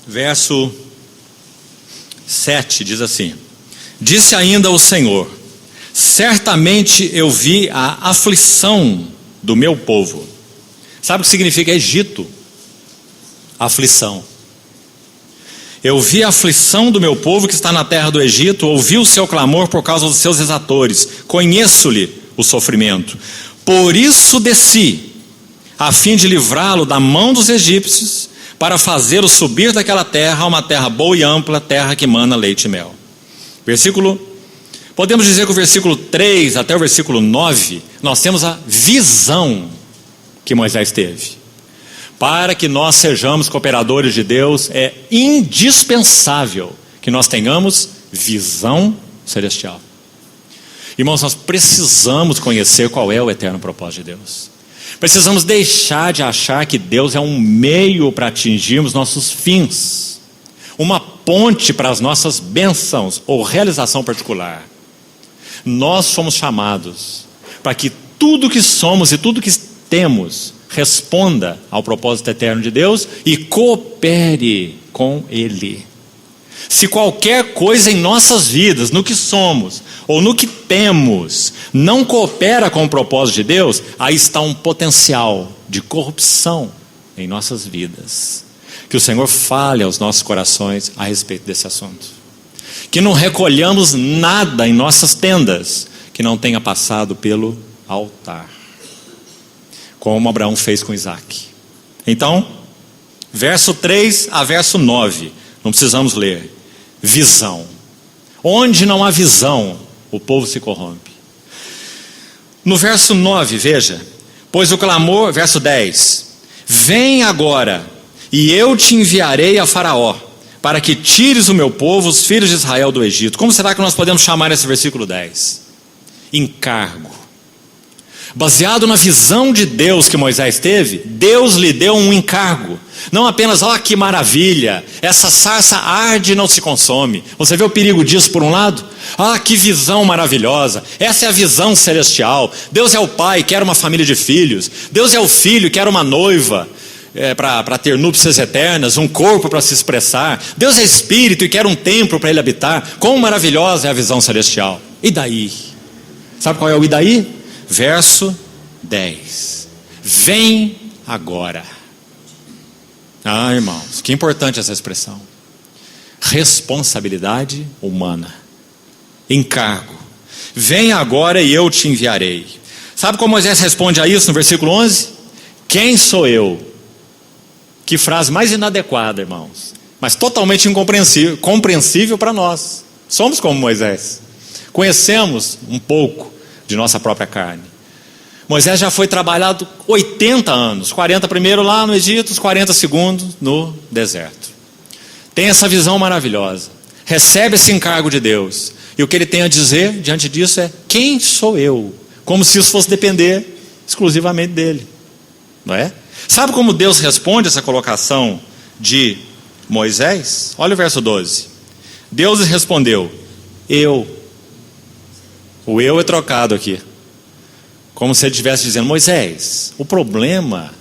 A: Verso 7 diz assim: Disse ainda o Senhor: certamente eu vi a aflição do meu povo. Sabe o que significa Egito? Aflição. Eu vi a aflição do meu povo que está na terra do Egito, ouvi o seu clamor por causa dos seus exatores, conheço-lhe o sofrimento. Por isso desci, a fim de livrá-lo da mão dos egípcios, para fazê-lo subir daquela terra a uma terra boa e ampla, terra que mana leite e mel. Podemos dizer que o versículo 3 até o versículo 9, nós temos a visão que Moisés teve. Para que nós sejamos cooperadores de Deus, é indispensável que nós tenhamos visão celestial. Irmãos, nós precisamos conhecer qual é o eterno propósito de Deus. Precisamos deixar de achar que Deus é um meio para atingirmos nossos fins, uma ponte para as nossas bênçãos ou realização particular. Nós somos chamados para que tudo que somos e tudo que temos responda ao propósito eterno de Deus e coopere com Ele. Se qualquer coisa em nossas vidas, no que somos ou no que temos, não coopera com o propósito de Deus, aí está um potencial de corrupção em nossas vidas. Que o Senhor fale aos nossos corações a respeito desse assunto. Que não recolhamos nada em nossas tendas que não tenha passado pelo altar, como Abraão fez com Isaac. Então, verso 3 a verso 9, não precisamos ler. Visão. Onde não há visão, o povo se corrompe. No verso 9, veja: pois o clamor, verso 10, vem agora, e eu te enviarei a Faraó, para que tires o meu povo, os filhos de Israel, do Egito. Como será que nós podemos chamar esse versículo 10? Encargo. Baseado na visão de Deus que Moisés teve, Deus lhe deu um encargo. Não apenas, que maravilha, essa sarça arde e não se consome. Você vê o perigo disso por um lado? Que visão maravilhosa, essa é a visão celestial. Deus é o pai, quer uma família de filhos. Deus é o filho, quer uma noiva para ter núpcias eternas, um corpo para se expressar. Deus é espírito e quer um templo para ele habitar. Quão maravilhosa é a visão celestial. E daí? Sabe qual é o e daí? Verso 10. Vem agora. Irmãos, que importante essa expressão. Responsabilidade humana. Encargo. Vem agora e eu te enviarei. Sabe como Moisés responde a isso no versículo 11? Quem sou eu? Que frase mais inadequada, irmãos. Mas totalmente incompreensível para nós. Somos como Moisés. Conhecemos um pouco de nossa própria carne. Moisés já foi trabalhado 80 anos, 40 primeiro lá no Egito, os 40 segundos no deserto. Tem essa visão maravilhosa, recebe esse encargo de Deus, e o que ele tem a dizer diante disso é: quem sou eu? Como se isso fosse depender exclusivamente dele, não é? Sabe como Deus responde essa colocação de Moisés? Olha o verso 12. Deus respondeu: eu. O eu é trocado aqui, como se ele estivesse dizendo: Moisés, o problema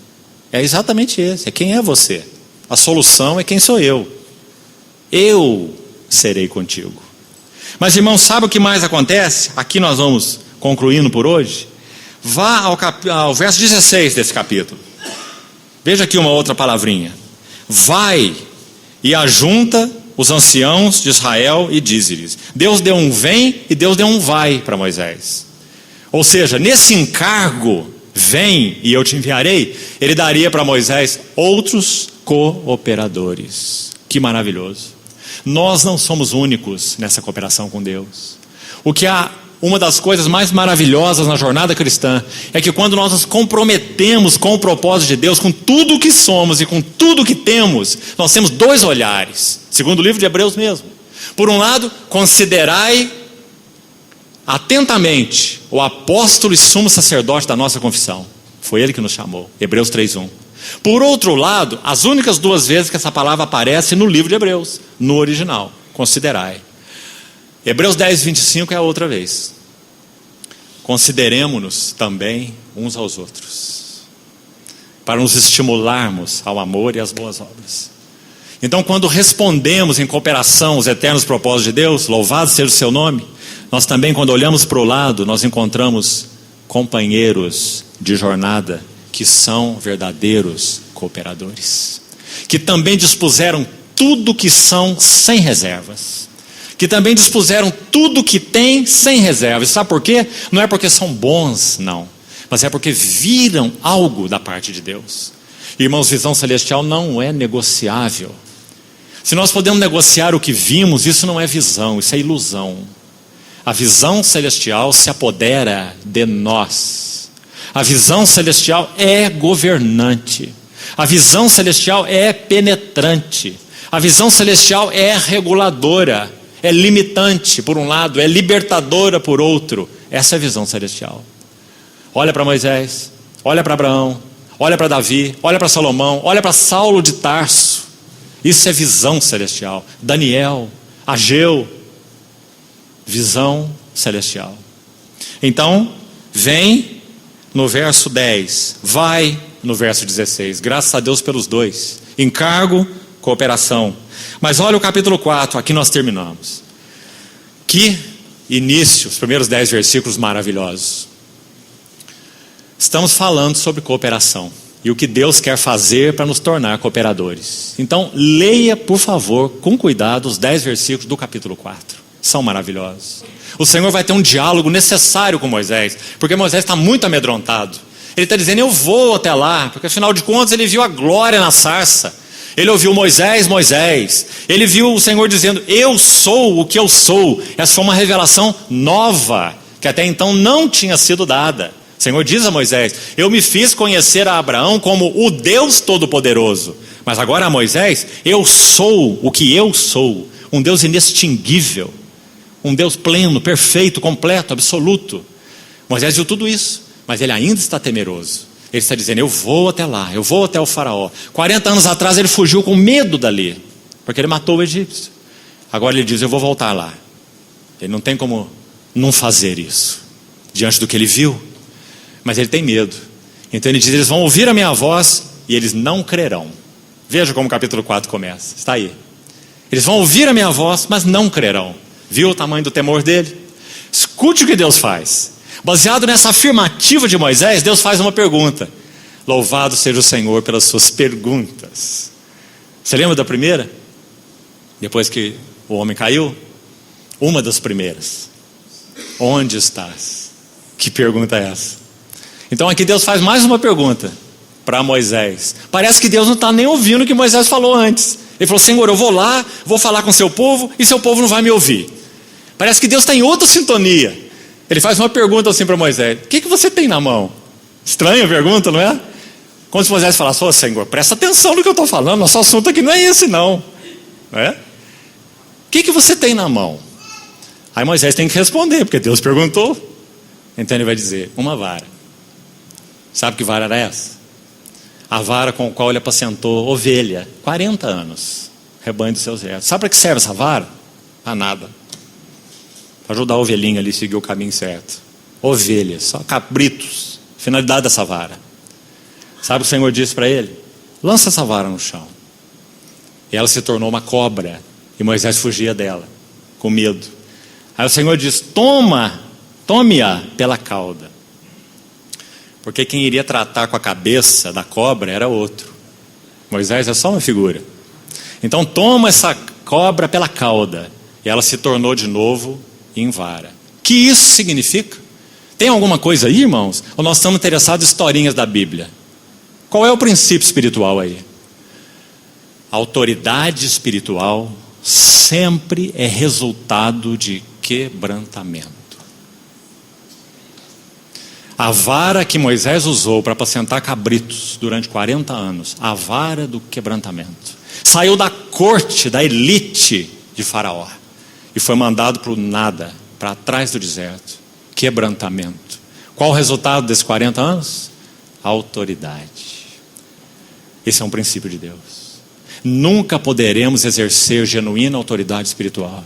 A: é exatamente esse, é quem é você. A solução é quem sou eu. Eu serei contigo. Mas, irmãos, sabe o que mais acontece? Aqui nós vamos concluindo por hoje. Vá ao verso 16 desse capítulo. Veja aqui uma outra palavrinha. Vai e ajunta os anciãos de Israel e dize-lhes. Deus deu um vem e Deus deu um vai para Moisés. Ou seja, nesse encargo, vem e eu te enviarei, ele daria para Moisés outros cooperadores. Que maravilhoso. Nós não somos únicos nessa cooperação com Deus. Uma das coisas mais maravilhosas na jornada cristã é que quando nós nos comprometemos com o propósito de Deus, com tudo o que somos e com tudo o que temos, nós temos dois olhares, segundo o livro de Hebreus mesmo. Por um lado, considerai atentamente o apóstolo e sumo sacerdote da nossa confissão. Foi ele que nos chamou, Hebreus 3:1. Por outro lado, as únicas duas vezes que essa palavra aparece no livro de Hebreus, no original, considerai. Hebreus 10:25 é a outra vez. Consideremo-nos também uns aos outros, para nos estimularmos ao amor e às boas obras. Então, quando respondemos em cooperação aos eternos propósitos de Deus, louvado seja o seu nome, nós também, quando olhamos para o lado, nós encontramos companheiros de jornada que são verdadeiros cooperadores, que também dispuseram tudo que são sem reservas, que também dispuseram tudo que têm sem reservas. Sabe por quê? Não é porque são bons, não, mas é porque viram algo da parte de Deus. Irmãos, visão celestial não é negociável. Se nós podemos negociar o que vimos, isso não é visão, isso é ilusão. A visão celestial se apodera de nós. A visão celestial é governante. A visão celestial é penetrante. A visão celestial é reguladora, é limitante por um lado, é libertadora por outro. Essa é a visão celestial. Olha para Moisés, olha para Abraão, olha para Davi, olha para Salomão, olha para Saulo de Tarso. Isso é visão celestial. Daniel, Ageu, visão celestial. Então, vem no verso 10, vai no verso 16, graças a Deus pelos dois, encargo, cooperação. Mas olha o capítulo 4, aqui nós terminamos. Que início, os primeiros 10 versículos maravilhosos. Estamos falando sobre cooperação e o que Deus quer fazer para nos tornar cooperadores. Então, leia, por favor, com cuidado, os 10 versículos do capítulo 4. São maravilhosos. O Senhor vai ter um diálogo necessário com Moisés, porque Moisés está muito amedrontado. Ele está dizendo: eu vou até lá, porque afinal de contas ele viu a glória na sarça. Ele ouviu Moisés, Moisés. Ele viu o Senhor dizendo: eu sou o que eu sou. Essa foi uma revelação nova, que até então não tinha sido dada. O Senhor diz a Moisés: eu me fiz conhecer a Abraão como o Deus Todo-Poderoso, mas agora a Moisés, eu sou o que eu sou, um Deus inextinguível, um Deus pleno, perfeito, completo, absoluto. Moisés viu tudo isso, mas ele ainda está temeroso. Ele está dizendo: eu vou até lá, eu vou até o faraó. 40 anos atrás ele fugiu com medo dali, porque ele matou o egípcio. Agora ele diz: eu vou voltar lá. Ele não tem como não fazer isso, diante do que ele viu. Mas ele tem medo. Então ele diz: eles vão ouvir a minha voz e eles não crerão. Veja como o capítulo 4 começa, está aí. Eles vão ouvir a minha voz, mas não crerão. Viu o tamanho do temor dele? Escute o que Deus faz. Baseado nessa afirmativa de Moisés, Deus faz uma pergunta. Louvado seja o Senhor pelas suas perguntas. Você lembra da primeira? Depois que o homem caiu? Uma das primeiras. Onde estás? Que pergunta é essa? Então aqui Deus faz mais uma pergunta para Moisés. Parece que Deus não está nem ouvindo o que Moisés falou antes. Ele falou: Senhor, eu vou lá, vou falar com seu povo e seu povo não vai me ouvir. Parece que Deus está em outra sintonia. Ele faz uma pergunta assim para Moisés: o que você tem na mão? Estranha a pergunta, não é? Como se Moisés falasse: ô Senhor, presta atenção no que eu estou falando, nosso assunto aqui não é esse não. Não é? O que você tem na mão? Aí Moisés tem que responder, porque Deus perguntou. Então ele vai dizer: uma vara. Sabe que vara era essa? A vara com a qual ele apacentou ovelha 40 anos, rebanho dos seus servos. Sabe para que serve essa vara? Para nada. Para ajudar a ovelhinha ali a seguir o caminho certo. Ovelhas, só cabritos. Finalidade dessa vara. Sabe o que o Senhor disse para ele? Lança essa vara no chão. E ela se tornou uma cobra. E Moisés fugia dela, com medo. Aí o Senhor diz: tome-a pela cauda. Porque quem iria tratar com a cabeça da cobra era outro. Moisés é só uma figura. Então toma essa cobra pela cauda. E ela se tornou de novo em vara. O que isso significa? Tem alguma coisa aí, irmãos? Ou nós estamos interessados em historinhas da Bíblia? Qual é o princípio espiritual aí? A autoridade espiritual sempre é resultado de quebrantamento. A vara que Moisés usou para apacentar cabritos durante 40 anos, a vara do quebrantamento, saiu da corte, da elite de Faraó e foi mandado para o nada, para trás do deserto. Quebrantamento. Qual o resultado desses 40 anos? Autoridade. Esse é um princípio de Deus. Nunca poderemos exercer genuína autoridade espiritual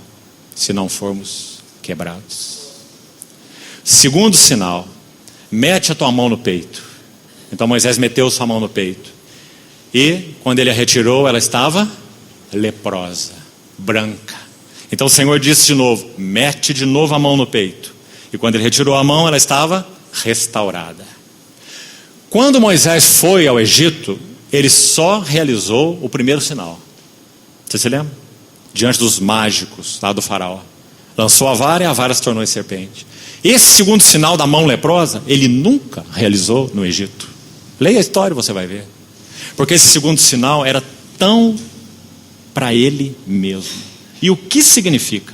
A: se não formos quebrados. Segundo sinal: mete a tua mão no peito. Então Moisés meteu sua mão no peito. E quando ele a retirou, ela estava leprosa, branca. Então o Senhor disse de novo: mete de novo a mão no peito. E quando ele retirou a mão, ela estava restaurada. Quando Moisés foi ao Egito, ele só realizou o primeiro sinal. Você se lembra? Diante dos mágicos lá do faraó. Lançou a vara e a vara se tornou em serpente. Esse segundo sinal da mão leprosa, ele nunca realizou no Egito. Leia a história e você vai ver. Porque esse segundo sinal era tão para ele mesmo. E o que significa?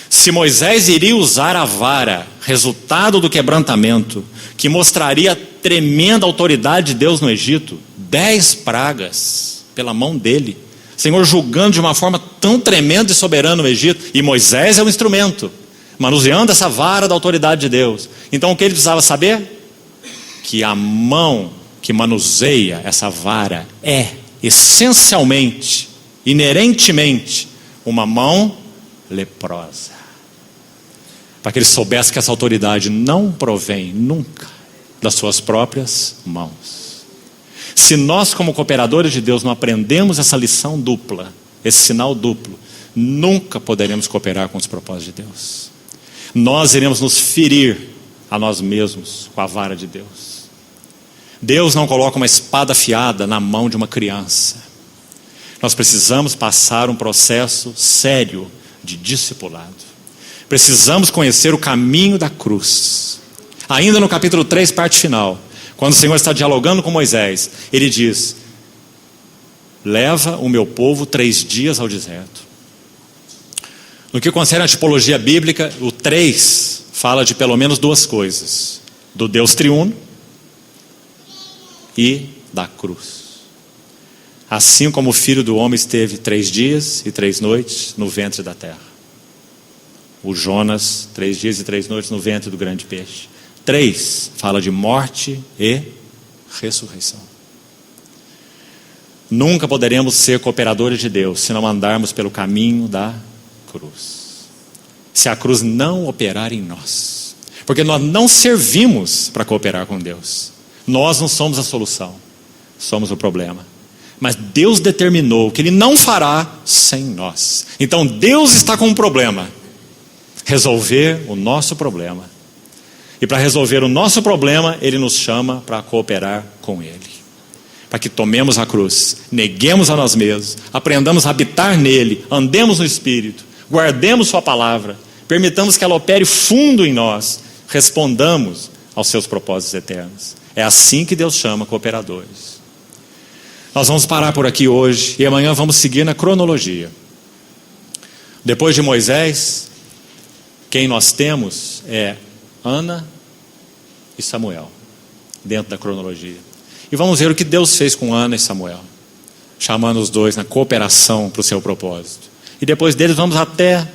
A: Se Moisés iria usar a vara, resultado do quebrantamento, que mostraria a tremenda autoridade de Deus no Egito, 10 pragas pela mão dele, o Senhor julgando de uma forma tão tremenda e soberana no Egito, e Moisés é o instrumento, manuseando essa vara da autoridade de Deus. Então o que ele precisava saber? Que a mão que manuseia essa vara é essencialmente, inerentemente, uma mão leprosa. Para que ele soubesse que essa autoridade não provém nunca das suas próprias mãos. Se nós, como cooperadores de Deus, não aprendemos essa lição dupla, esse sinal duplo, nunca poderemos cooperar com os propósitos de Deus. Nós iremos nos ferir a nós mesmos com a vara de Deus. Deus não coloca uma espada afiada na mão de uma criança. Nós precisamos passar um processo sério de discipulado. Precisamos conhecer o caminho da cruz. Ainda no capítulo 3, parte final, quando o Senhor está dialogando com Moisés, ele diz: leva o meu povo 3 dias ao deserto. No que concerne a tipologia bíblica, o 3 fala de pelo menos 2 coisas: do Deus triuno e da cruz. Assim como o Filho do Homem esteve 3 dias e 3 noites no ventre da terra. O Jonas, 3 dias e 3 noites no ventre do grande peixe. 3 fala de morte e ressurreição. Nunca poderemos ser cooperadores de Deus se não andarmos pelo caminho da cruz. Se a cruz não operar em nós. Porque nós não servimos para cooperar com Deus. Nós não somos a solução. Somos o problema. Mas Deus determinou que Ele não fará sem nós. Então Deus está com um problema. Resolver o nosso problema. E para resolver o nosso problema, Ele nos chama para cooperar com Ele. Para que tomemos a cruz, neguemos a nós mesmos, aprendamos a habitar nele, andemos no Espírito, guardemos sua palavra, permitamos que ela opere fundo em nós, respondamos aos seus propósitos eternos. É assim que Deus chama cooperadores. Nós vamos parar por aqui hoje e amanhã vamos seguir na cronologia. Depois de Moisés, Quem nós temos é Ana e Samuel, dentro da cronologia. E vamos ver o que Deus fez com Ana e Samuel, chamando os dois na cooperação para o seu propósito. E depois deles vamos até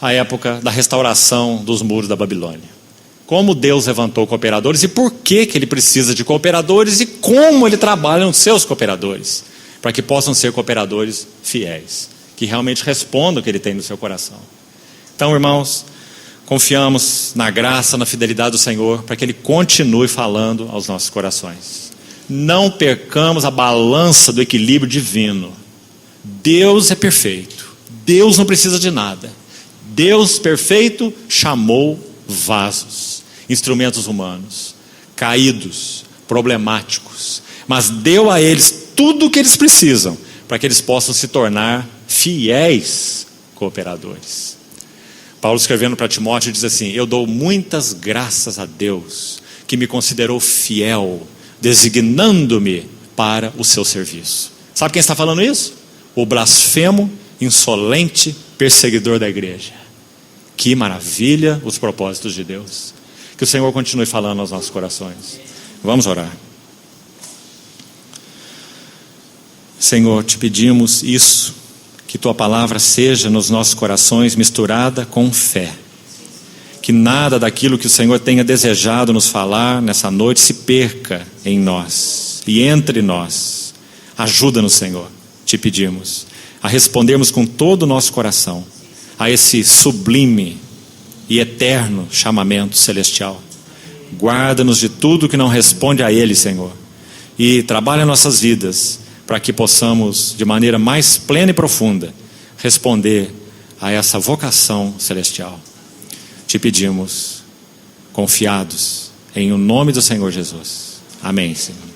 A: a época da restauração dos muros da Babilônia. Como Deus levantou cooperadores e por que Ele precisa de cooperadores e como Ele trabalha nos seus cooperadores, para que possam ser cooperadores fiéis, que realmente respondam o que Ele tem no seu coração. Então, irmãos, confiamos na graça, na fidelidade do Senhor, para que Ele continue falando aos nossos corações. Não percamos a balança do equilíbrio divino. Deus é perfeito. Deus não precisa de nada. Deus perfeito chamou vasos, instrumentos humanos, caídos, problemáticos, mas deu a eles tudo o que eles precisam, para que eles possam se tornar fiéis cooperadores. Paulo, escrevendo para Timóteo, diz assim: eu dou muitas graças a Deus, que me considerou fiel, designando-me para o seu serviço. Sabe quem está falando isso? O blasfemo, insolente perseguidor da igreja. Que maravilha os propósitos de Deus. Que o Senhor continue falando aos nossos corações. Vamos orar. Senhor, te pedimos isso, que tua palavra seja nos nossos corações misturada com fé. Que nada daquilo que o Senhor tenha desejado nos falar nessa noite se perca em nós e entre nós. Ajuda-nos, Senhor, te pedimos, a respondermos com todo o nosso coração a esse sublime e eterno chamamento celestial. Guarda-nos de tudo que não responde a Ele, Senhor, e trabalha nossas vidas para que possamos, de maneira mais plena e profunda, responder a essa vocação celestial. Te pedimos, confiados em o nome do Senhor Jesus. Amém, Senhor.